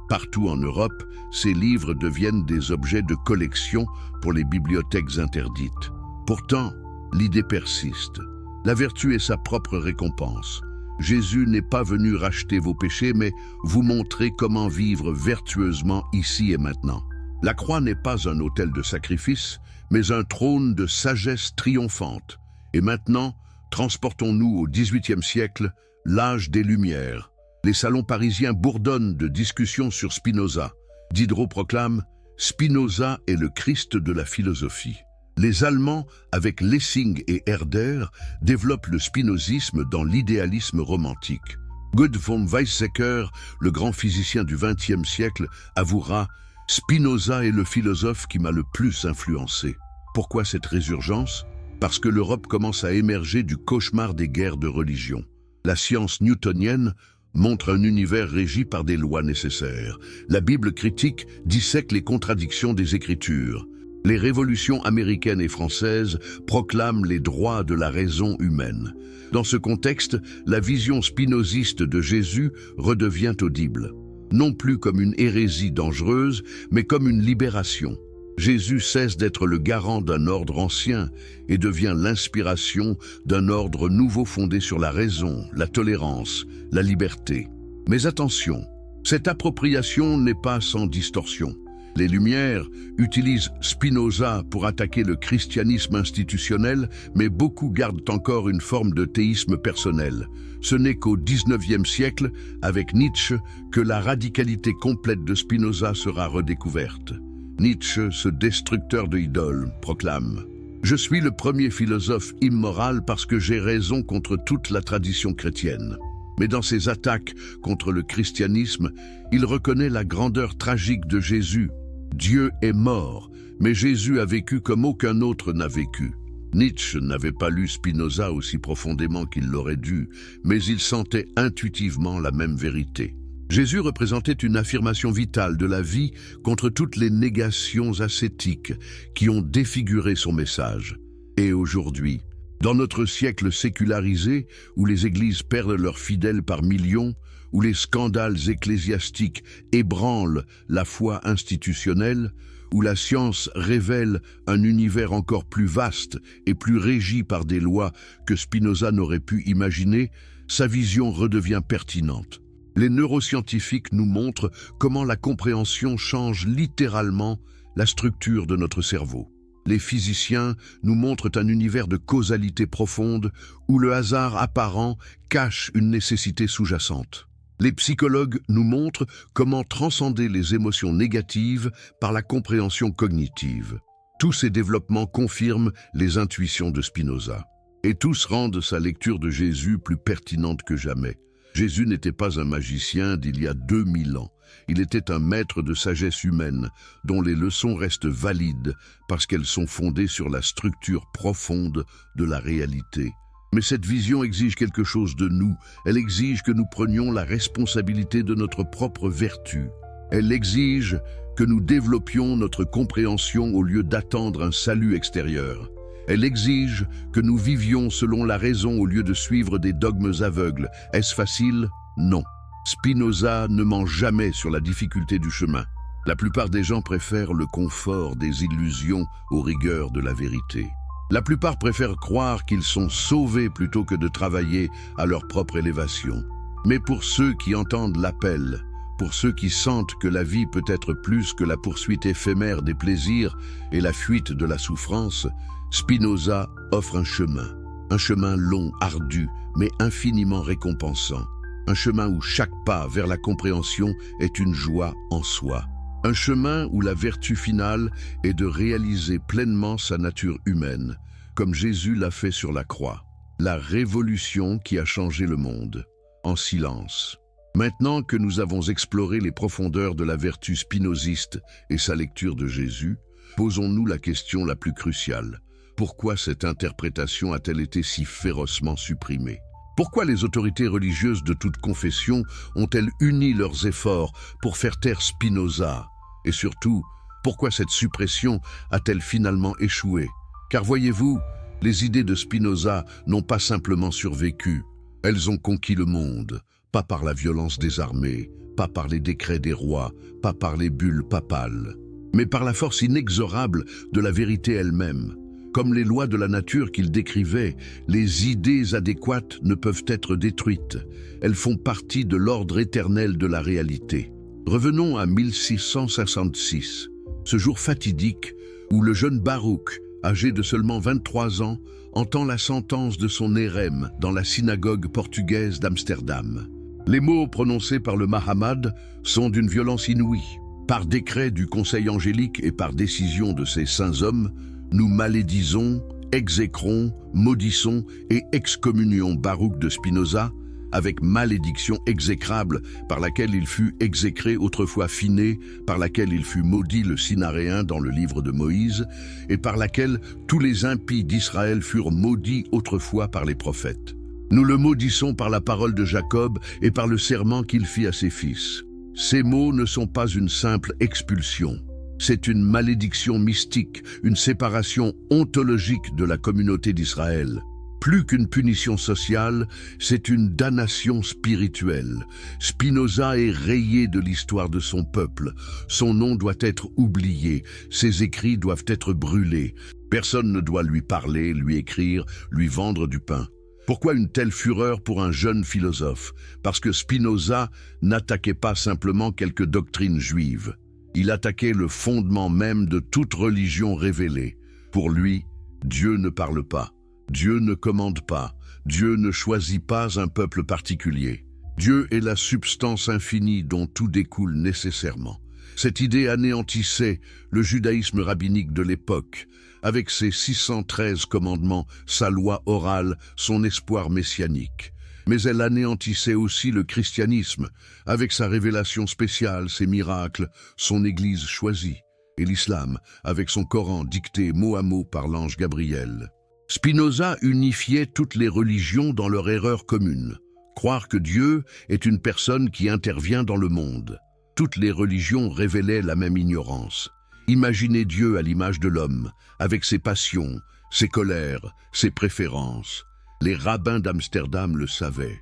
Partout en Europe, ces livres deviennent des objets de collection pour les bibliothèques interdites. Pourtant, l'idée persiste. La vertu est sa propre récompense. Jésus n'est pas venu racheter vos péchés, mais vous montrer comment vivre vertueusement ici et maintenant. La croix n'est pas un autel de sacrifice, mais un trône de sagesse triomphante. Et maintenant, transportons-nous au XVIIIe siècle, l'âge des Lumières. Les salons parisiens bourdonnent de discussions sur Spinoza. Diderot proclame « Spinoza est le Christ de la philosophie ». Les Allemands, avec Lessing et Herder, développent le spinozisme dans l'idéalisme romantique. Goethe von Weizsäcker, le grand physicien du XXe siècle, avouera « Spinoza est le philosophe qui m'a le plus influencé ». Pourquoi cette résurgence? Parce que l'Europe commence à émerger du cauchemar des guerres de religion. La science newtonienne montre un univers régi par des lois nécessaires. La Bible critique dissèque les contradictions des Écritures. Les révolutions américaines et françaises proclament les droits de la raison humaine. Dans ce contexte, la vision spinoziste de Jésus redevient audible. Non plus comme une hérésie dangereuse, mais comme une libération. Jésus cesse d'être le garant d'un ordre ancien et devient l'inspiration d'un ordre nouveau fondé sur la raison, la tolérance, la liberté. Mais attention, cette appropriation n'est pas sans distorsion. Les Lumières utilisent Spinoza pour attaquer le christianisme institutionnel, mais beaucoup gardent encore une forme de théisme personnel. Ce n'est qu'au XIXe siècle, avec Nietzsche, que la radicalité complète de Spinoza sera redécouverte. Nietzsche, ce destructeur de idoles, proclame « Je suis le premier philosophe immoral parce que j'ai raison contre toute la tradition chrétienne ». Mais dans ses attaques contre le christianisme, il reconnaît la grandeur tragique de Jésus. Dieu est mort, mais Jésus a vécu comme aucun autre n'a vécu. Nietzsche n'avait pas lu Spinoza aussi profondément qu'il l'aurait dû, mais il sentait intuitivement la même vérité. Jésus représentait une affirmation vitale de la vie contre toutes les négations ascétiques qui ont défiguré son message. Et aujourd'hui, dans notre siècle sécularisé, où les églises perdent leurs fidèles par millions, où les scandales ecclésiastiques ébranlent la foi institutionnelle, où la science révèle un univers encore plus vaste et plus régi par des lois que Spinoza n'aurait pu imaginer, sa vision redevient pertinente. Les neuroscientifiques nous montrent comment la compréhension change littéralement la structure de notre cerveau. Les physiciens nous montrent un univers de causalité profonde où le hasard apparent cache une nécessité sous-jacente. Les psychologues nous montrent comment transcender les émotions négatives par la compréhension cognitive. Tous ces développements confirment les intuitions de Spinoza. Et tous rendent sa lecture de Jésus plus pertinente que jamais. Jésus n'était pas un magicien d'il y a 2000 ans. Il était un maître de sagesse humaine, dont les leçons restent valides parce qu'elles sont fondées sur la structure profonde de la réalité. Mais cette vision exige quelque chose de nous. Elle exige que nous prenions la responsabilité de notre propre vertu. Elle exige que nous développions notre compréhension au lieu d'attendre un salut extérieur. Elle exige que nous vivions selon la raison au lieu de suivre des dogmes aveugles. Est-ce facile? Non. Spinoza ne ment jamais sur la difficulté du chemin. La plupart des gens préfèrent le confort des illusions aux rigueurs de la vérité. La plupart préfèrent croire qu'ils sont sauvés plutôt que de travailler à leur propre élévation. Mais pour ceux qui entendent l'appel, pour ceux qui sentent que la vie peut être plus que la poursuite éphémère des plaisirs et la fuite de la souffrance, Spinoza offre un chemin long, ardu, mais infiniment récompensant, un chemin où chaque pas vers la compréhension est une joie en soi, un chemin où la vertu finale est de réaliser pleinement sa nature humaine, comme Jésus l'a fait sur la croix, la révolution qui a changé le monde, en silence. Maintenant que nous avons exploré les profondeurs de la vertu spinoziste et sa lecture de Jésus, posons-nous la question la plus cruciale. Pourquoi cette interprétation a-t-elle été si férocement supprimée? Pourquoi les autorités religieuses de toute confession ont-elles uni leurs efforts pour faire taire Spinoza? Et surtout, pourquoi cette suppression a-t-elle finalement échoué? Car voyez-vous, les idées de Spinoza n'ont pas simplement survécu, elles ont conquis le monde, pas par la violence des armées, pas par les décrets des rois, pas par les bulles papales, mais par la force inexorable de la vérité elle-même. Comme les lois de la nature qu'il décrivait, les idées adéquates ne peuvent être détruites. Elles font partie de l'ordre éternel de la réalité. Revenons à 1666, ce jour fatidique où le jeune Baruch, âgé de seulement 23 ans, entend la sentence de son érème dans la synagogue portugaise d'Amsterdam. Les mots prononcés par le Mahamad sont d'une violence inouïe. Par décret du Conseil angélique et par décision de ces saints hommes, nous malédisons, exécrons, maudissons et excommunions Baruch de Spinoza avec malédiction exécrable par laquelle il fut exécré autrefois Finé, par laquelle il fut maudit le Cinaréen dans le livre de Moïse et par laquelle tous les impies d'Israël furent maudits autrefois par les prophètes. Nous le maudissons par la parole de Jacob et par le serment qu'il fit à ses fils. Ces mots ne sont pas une simple expulsion. C'est une malédiction mystique, une séparation ontologique de la communauté d'Israël. Plus qu'une punition sociale, c'est une damnation spirituelle. Spinoza est rayé de l'histoire de son peuple. Son nom doit être oublié. Ses écrits doivent être brûlés. Personne ne doit lui parler, lui écrire, lui vendre du pain. Pourquoi une telle fureur pour un jeune philosophe? Parce que Spinoza n'attaquait pas simplement quelques doctrines juives. Il attaquait le fondement même de toute religion révélée. Pour lui, Dieu ne parle pas, Dieu ne commande pas, Dieu ne choisit pas un peuple particulier. Dieu est la substance infinie dont tout découle nécessairement. Cette idée anéantissait le judaïsme rabbinique de l'époque, avec ses 613 commandements, sa loi orale, son espoir messianique. Mais elle anéantissait aussi le christianisme, avec sa révélation spéciale, ses miracles, son Église choisie, et l'islam, avec son Coran dicté mot à mot par l'ange Gabriel. Spinoza unifiait toutes les religions dans leur erreur commune, croire que Dieu est une personne qui intervient dans le monde. Toutes les religions révélaient la même ignorance. Imaginez Dieu à l'image de l'homme, avec ses passions, ses colères, ses préférences. Les rabbins d'Amsterdam le savaient.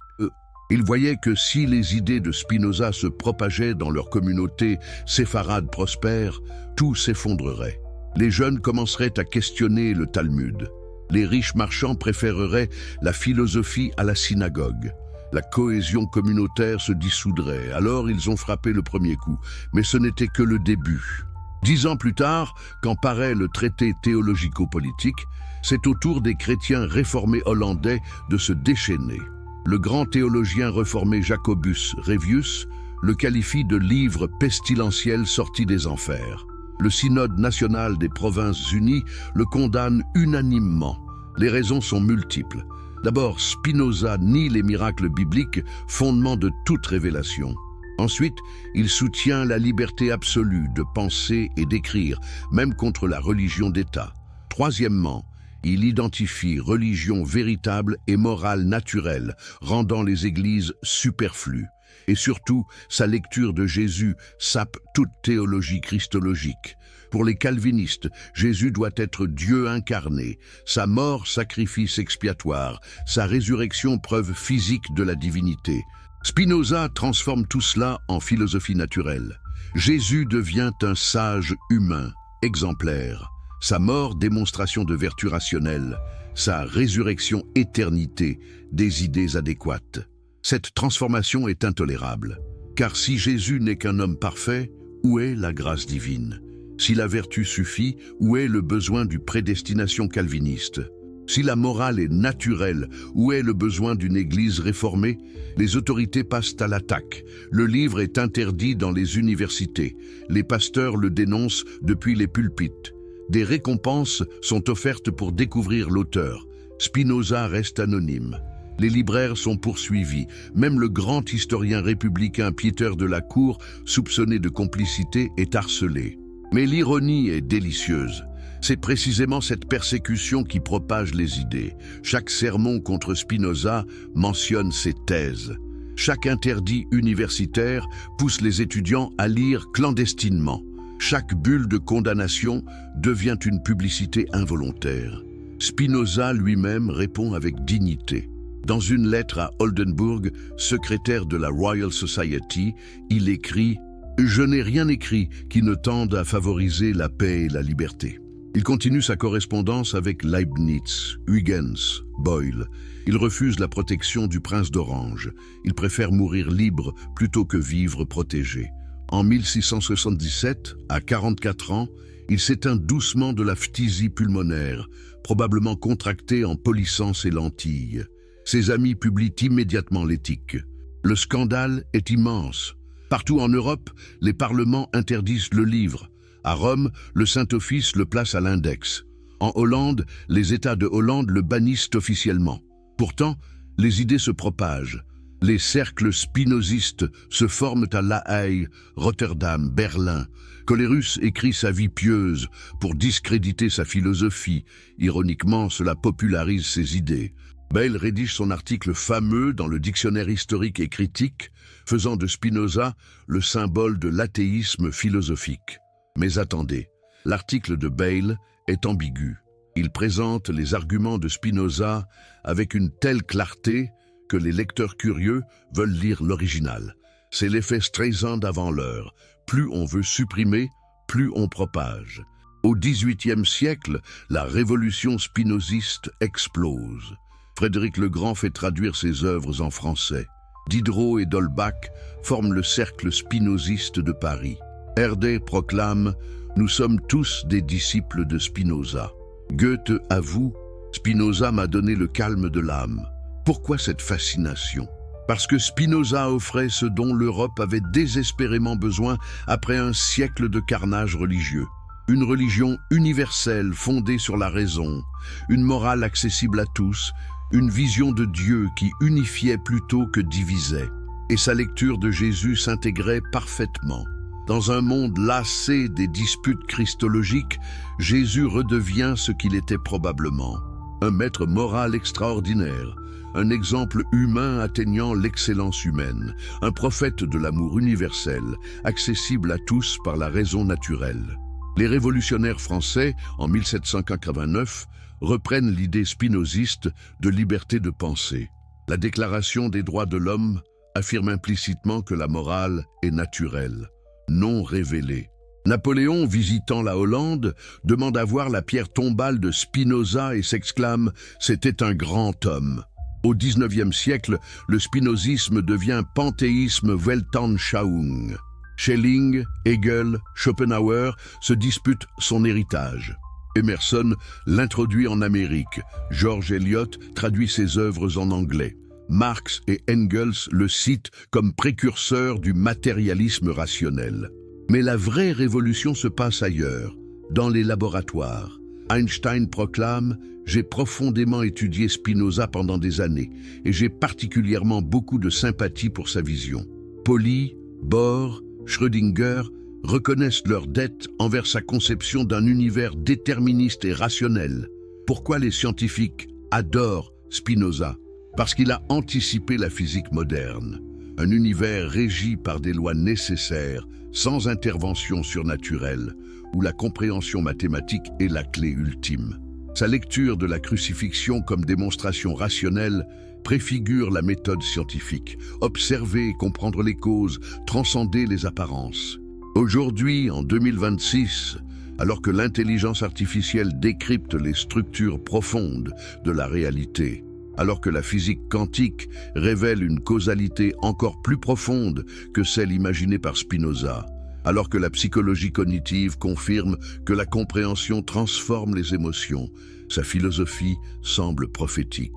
Ils voyaient que si les idées de Spinoza se propageaient dans leur communauté séfarade prospère, tout s'effondrerait. Les jeunes commenceraient à questionner le Talmud. Les riches marchands préféreraient la philosophie à la synagogue. La cohésion communautaire se dissoudrait. Alors ils ont frappé le premier coup. Mais ce n'était que le début. 10 ans plus tard, quand paraît le traité théologico-politique, c'est au tour des chrétiens réformés hollandais de se déchaîner. Le grand théologien réformé Jacobus Revius le qualifie de livre pestilentiel sorti des enfers. Le synode national des Provinces-Unies le condamne unanimement. Les raisons sont multiples. D'abord, Spinoza nie les miracles bibliques, fondement de toute révélation. Ensuite, il soutient la liberté absolue de penser et d'écrire, même contre la religion d'État. Troisièmement, Il identifie religion véritable et morale naturelle, rendant les églises superflues. Et surtout, sa lecture de Jésus sape toute théologie christologique. Pour les calvinistes, Jésus doit être Dieu incarné, sa mort sacrifice expiatoire, sa résurrection preuve physique de la divinité. Spinoza transforme tout cela en philosophie naturelle. Jésus devient un sage humain, exemplaire. Sa mort, démonstration de vertu rationnelle. Sa résurrection, éternité, des idées adéquates. Cette transformation est intolérable. Car si Jésus n'est qu'un homme parfait, où est la grâce divine? Si la vertu suffit, où est le besoin du prédestination calviniste? Si la morale est naturelle, où est le besoin d'une église réformée? Les autorités passent à l'attaque. Le livre est interdit dans les universités. Les pasteurs le dénoncent depuis les pulpites. Des récompenses sont offertes pour découvrir l'auteur. Spinoza reste anonyme. Les libraires sont poursuivis. Même le grand historien républicain Pieter de la Cour, soupçonné de complicité, est harcelé. Mais l'ironie est délicieuse. C'est précisément cette persécution qui propage les idées. Chaque sermon contre Spinoza mentionne ses thèses. Chaque interdit universitaire pousse les étudiants à lire clandestinement. Chaque bulle de condamnation devient une publicité involontaire. Spinoza lui-même répond avec dignité. Dans une lettre à Oldenburg, secrétaire de la Royal Society, il écrit « Je n'ai rien écrit qui ne tende à favoriser la paix et la liberté ». Il continue sa correspondance avec Leibniz, Huygens, Boyle. Il refuse la protection du prince d'Orange. Il préfère mourir libre plutôt que vivre protégé. En 1677, à 44 ans, il s'éteint doucement de la phtisie pulmonaire, probablement contractée en polissant ses lentilles. Ses amis publient immédiatement l'éthique. Le scandale est immense. Partout en Europe, les parlements interdisent le livre. À Rome, le Saint-Office le place à l'index. En Hollande, les États de Hollande le bannissent officiellement. Pourtant, les idées se propagent. Les cercles spinozistes se forment à La Haye, Rotterdam, Berlin. Colerus écrit sa vie pieuse pour discréditer sa philosophie. Ironiquement, cela popularise ses idées. Bayle rédige son article fameux dans le Dictionnaire historique et critique, faisant de Spinoza le symbole de l'athéisme philosophique. Mais attendez, l'article de Bayle est ambigu. Il présente les arguments de Spinoza avec une telle clarté que les lecteurs curieux veulent lire l'original. C'est l'effet Streisand avant l'heure. Plus on veut supprimer, plus on propage. Au XVIIIe siècle, la révolution spinoziste explose. Frédéric le Grand fait traduire ses œuvres en français. Diderot et d'Holbach forment le cercle spinoziste de Paris. Herder proclame « Nous sommes tous des disciples de Spinoza ». Goethe avoue « Spinoza m'a donné le calme de l'âme ». Pourquoi cette fascination? Parce que Spinoza offrait ce dont l'Europe avait désespérément besoin après un siècle de carnage religieux. Une religion universelle fondée sur la raison, une morale accessible à tous, une vision de Dieu qui unifiait plutôt que divisait. Et sa lecture de Jésus s'intégrait parfaitement. Dans un monde lassé des disputes christologiques, Jésus redevient ce qu'il était probablement. Un maître moral extraordinaire, un exemple humain atteignant l'excellence humaine, un prophète de l'amour universel, accessible à tous par la raison naturelle. Les révolutionnaires français, en 1789, reprennent l'idée spinoziste de liberté de pensée. La Déclaration des droits de l'homme affirme implicitement que la morale est naturelle, non révélée. Napoléon, visitant la Hollande, demande à voir la pierre tombale de Spinoza et s'exclame « C'était un grand homme ». Au XIXe siècle, le spinozisme devient panthéisme Weltanschauung. Schelling, Hegel, Schopenhauer se disputent son héritage. Emerson l'introduit en Amérique. George Eliot traduit ses œuvres en anglais. Marx et Engels le citent comme précurseur du matérialisme rationnel. Mais la vraie révolution se passe ailleurs, dans les laboratoires. Einstein proclame « J'ai profondément étudié Spinoza pendant des années et j'ai particulièrement beaucoup de sympathie pour sa vision. » Pauli, Bohr, Schrödinger reconnaissent leur dette envers sa conception d'un univers déterministe et rationnel. Pourquoi les scientifiques adorent Spinoza? Parce qu'il a anticipé la physique moderne, un univers régi par des lois nécessaires, sans intervention surnaturelle, où la compréhension mathématique est la clé ultime. Sa lecture de la crucifixion comme démonstration rationnelle préfigure la méthode scientifique, observer et comprendre les causes, transcender les apparences. Aujourd'hui, en 2026, alors que l'intelligence artificielle décrypte les structures profondes de la réalité, alors que la physique quantique révèle une causalité encore plus profonde que celle imaginée par Spinoza, alors que la psychologie cognitive confirme que la compréhension transforme les émotions, sa philosophie semble prophétique.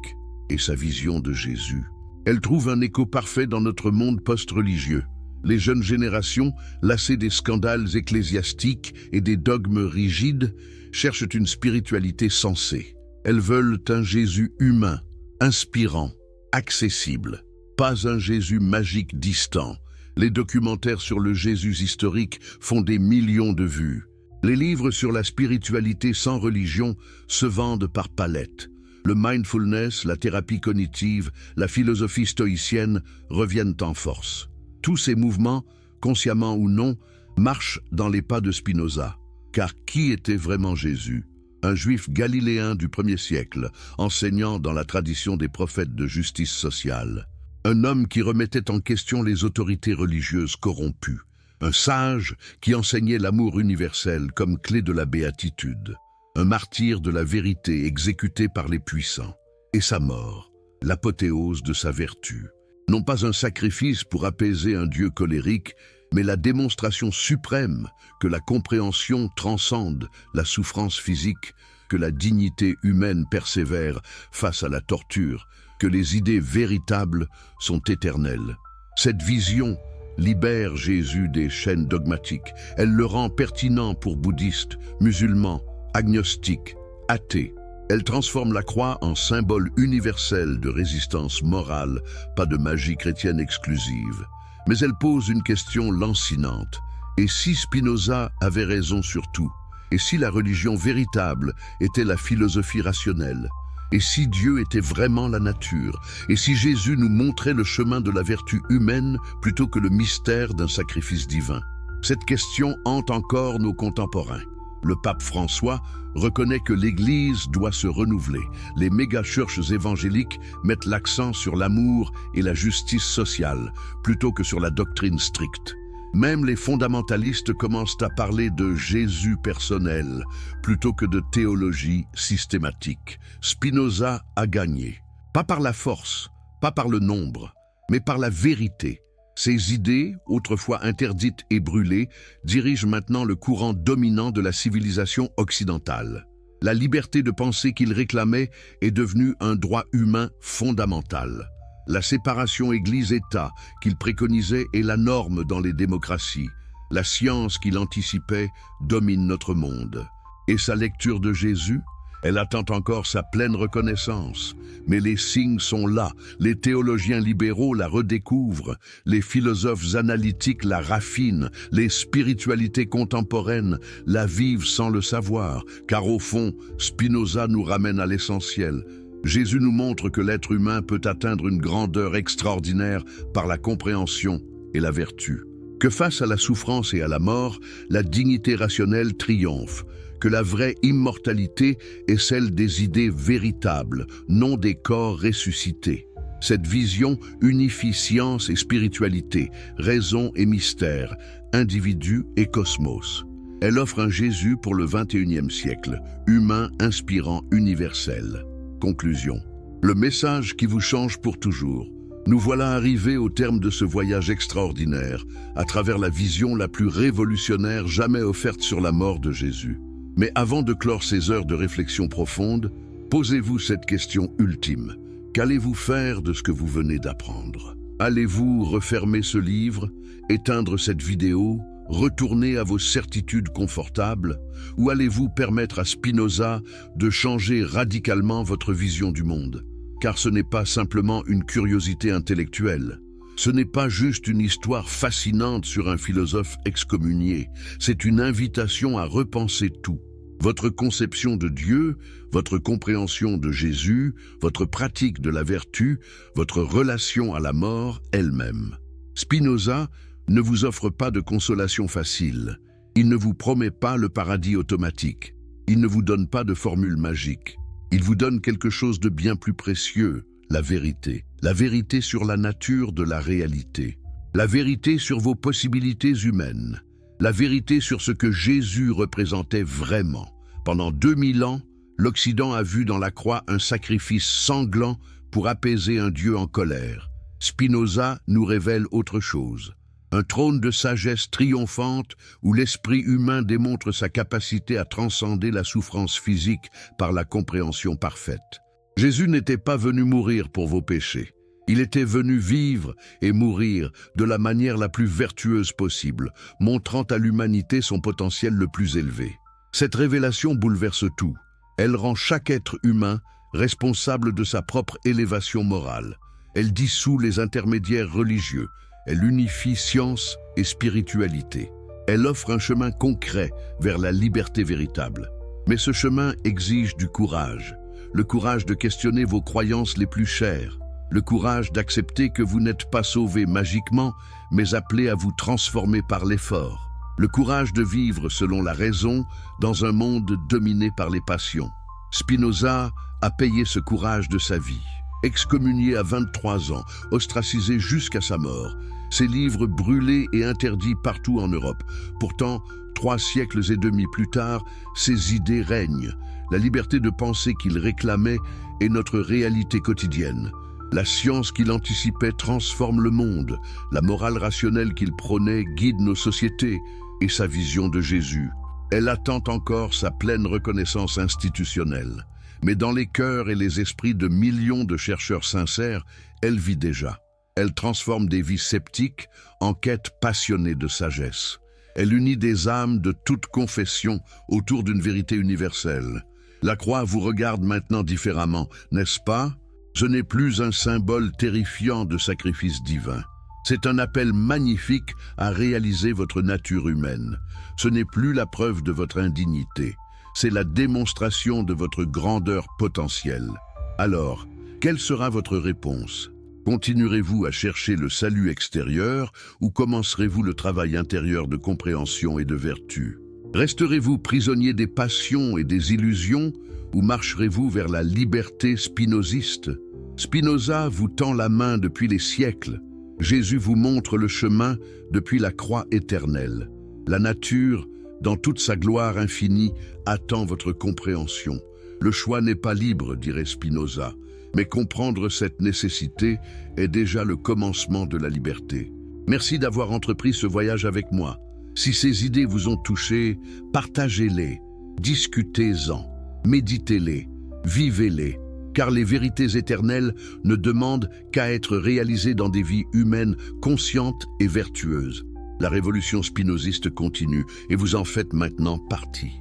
Et sa vision de Jésus, elle trouve un écho parfait dans notre monde post-religieux. Les jeunes générations, lassées des scandales ecclésiastiques et des dogmes rigides, cherchent une spiritualité sensée. Elles veulent un Jésus humain, inspirant, accessible. Pas un Jésus magique distant. Les documentaires sur le Jésus historique font des millions de vues. Les livres sur la spiritualité sans religion se vendent par palettes. Le mindfulness, la thérapie cognitive, la philosophie stoïcienne reviennent en force. Tous ces mouvements, consciemment ou non, marchent dans les pas de Spinoza. Car qui était vraiment Jésus? Un juif galiléen du 1er siècle, enseignant dans la tradition des prophètes de justice sociale. Un homme qui remettait en question les autorités religieuses corrompues. Un sage qui enseignait l'amour universel comme clé de la béatitude. Un martyr de la vérité exécuté par les puissants. Et sa mort, l'apothéose de sa vertu. Non pas un sacrifice pour apaiser un Dieu colérique, mais la démonstration suprême que la compréhension transcende la souffrance physique, que la dignité humaine persévère face à la torture, que les idées véritables sont éternelles. Cette vision libère Jésus des chaînes dogmatiques. Elle le rend pertinent pour bouddhistes, musulmans, agnostiques, athées. Elle transforme la croix en symbole universel de résistance morale, pas de magie chrétienne exclusive. Mais elle pose une question lancinante. Et si Spinoza avait raison sur tout? Et si la religion véritable était la philosophie rationnelle? Et si Dieu était vraiment la nature? Et si Jésus nous montrait le chemin de la vertu humaine plutôt que le mystère d'un sacrifice divin? Cette question hante encore nos contemporains. Le pape François reconnaît que l'Église doit se renouveler. Les méga-churches évangéliques mettent l'accent sur l'amour et la justice sociale, plutôt que sur la doctrine stricte. Même les fondamentalistes commencent à parler de Jésus personnel, plutôt que de théologie systématique. Spinoza a gagné. Pas par la force, pas par le nombre, mais par la vérité. Ces idées, autrefois interdites et brûlées, dirigent maintenant le courant dominant de la civilisation occidentale. La liberté de penser qu'il réclamait est devenue un droit humain fondamental. La séparation Église-État qu'il préconisait est la norme dans les démocraties. La science qu'il anticipait domine notre monde. Et sa lecture de Jésus? Elle attend encore sa pleine reconnaissance. Mais les signes sont là. Les théologiens libéraux la redécouvrent. Les philosophes analytiques la raffinent. Les spiritualités contemporaines la vivent sans le savoir. Car au fond, Spinoza nous ramène à l'essentiel. Jésus nous montre que l'être humain peut atteindre une grandeur extraordinaire par la compréhension et la vertu. Que face à la souffrance et à la mort, la dignité rationnelle triomphe. Que la vraie immortalité est celle des idées véritables, non des corps ressuscités. Cette vision unifie science et spiritualité, raison et mystère, individu et cosmos. Elle offre un Jésus pour le XXIe siècle, humain, inspirant, universel. Conclusion. Le message qui vous change pour toujours. Nous voilà arrivés au terme de ce voyage extraordinaire, à travers la vision la plus révolutionnaire jamais offerte sur la mort de Jésus. Mais avant de clore ces heures de réflexion profonde, posez-vous cette question ultime. Qu'allez-vous faire de ce que vous venez d'apprendre? Allez-vous refermer ce livre, éteindre cette vidéo, retourner à vos certitudes confortables, ou allez-vous permettre à Spinoza de changer radicalement votre vision du monde? Car ce n'est pas simplement une curiosité intellectuelle. Ce n'est pas juste une histoire fascinante sur un philosophe excommunié, c'est une invitation à repenser tout. votre conception de Dieu, votre compréhension de Jésus, votre pratique de la vertu, votre relation à la mort elle-même. Spinoza ne vous offre pas de consolation facile. Il ne vous promet pas le paradis automatique. Il ne vous donne pas de formule magique. Il vous donne quelque chose de bien plus précieux, la vérité. La vérité sur la nature de la réalité. La vérité sur vos possibilités humaines. La vérité sur ce que Jésus représentait vraiment. Pendant 2000 ans, l'Occident a vu dans la croix un sacrifice sanglant pour apaiser un Dieu en colère. Spinoza nous révèle autre chose. Un trône de sagesse triomphante où l'esprit humain démontre sa capacité à transcender la souffrance physique par la compréhension parfaite. Jésus n'était pas venu mourir pour vos péchés. Il était venu vivre et mourir de la manière la plus vertueuse possible, montrant à l'humanité son potentiel le plus élevé. Cette révélation bouleverse tout. Elle rend chaque être humain responsable de sa propre élévation morale. Elle dissout les intermédiaires religieux. Elle unifie science et spiritualité. Elle offre un chemin concret vers la liberté véritable. Mais ce chemin exige du courage. Le courage de questionner vos croyances les plus chères. Le courage d'accepter que vous n'êtes pas sauvé magiquement, mais appelé à vous transformer par l'effort. Le courage de vivre selon la raison dans un monde dominé par les passions. Spinoza a payé ce courage de sa vie. Excommunié à 23 ans, ostracisé jusqu'à sa mort, ses livres brûlés et interdits partout en Europe. Pourtant, 3 siècles et demi plus tard, ses idées règnent. La liberté de penser qu'il réclamait est notre réalité quotidienne. La science qu'il anticipait transforme le monde. La morale rationnelle qu'il prônait guide nos sociétés. Et sa vision de Jésus, elle attend encore sa pleine reconnaissance institutionnelle. Mais dans les cœurs et les esprits de millions de chercheurs sincères, elle vit déjà. Elle transforme des vies sceptiques en quêtes passionnées de sagesse. Elle unit des âmes de toute confession autour d'une vérité universelle. La croix vous regarde maintenant différemment, n'est-ce pas? Ce n'est plus un symbole terrifiant de sacrifice divin. C'est un appel magnifique à réaliser votre nature humaine. Ce n'est plus la preuve de votre indignité. C'est la démonstration de votre grandeur potentielle. Alors, quelle sera votre réponse? Continuerez-vous à chercher le salut extérieur ou commencerez-vous le travail intérieur de compréhension et de vertu? Resterez-vous prisonnier des passions et des illusions ou marcherez-vous vers la liberté spinoziste? Spinoza vous tend la main depuis les siècles. Jésus vous montre le chemin depuis la croix éternelle. La nature, dans toute sa gloire infinie, attend votre compréhension. Le choix n'est pas libre, dirait Spinoza, mais comprendre cette nécessité est déjà le commencement de la liberté. Merci d'avoir entrepris ce voyage avec moi. Si ces idées vous ont touché, partagez-les, discutez-en, méditez-les, vivez-les. Car les vérités éternelles ne demandent qu'à être réalisées dans des vies humaines conscientes et vertueuses. La révolution spinoziste continue et vous en faites maintenant partie.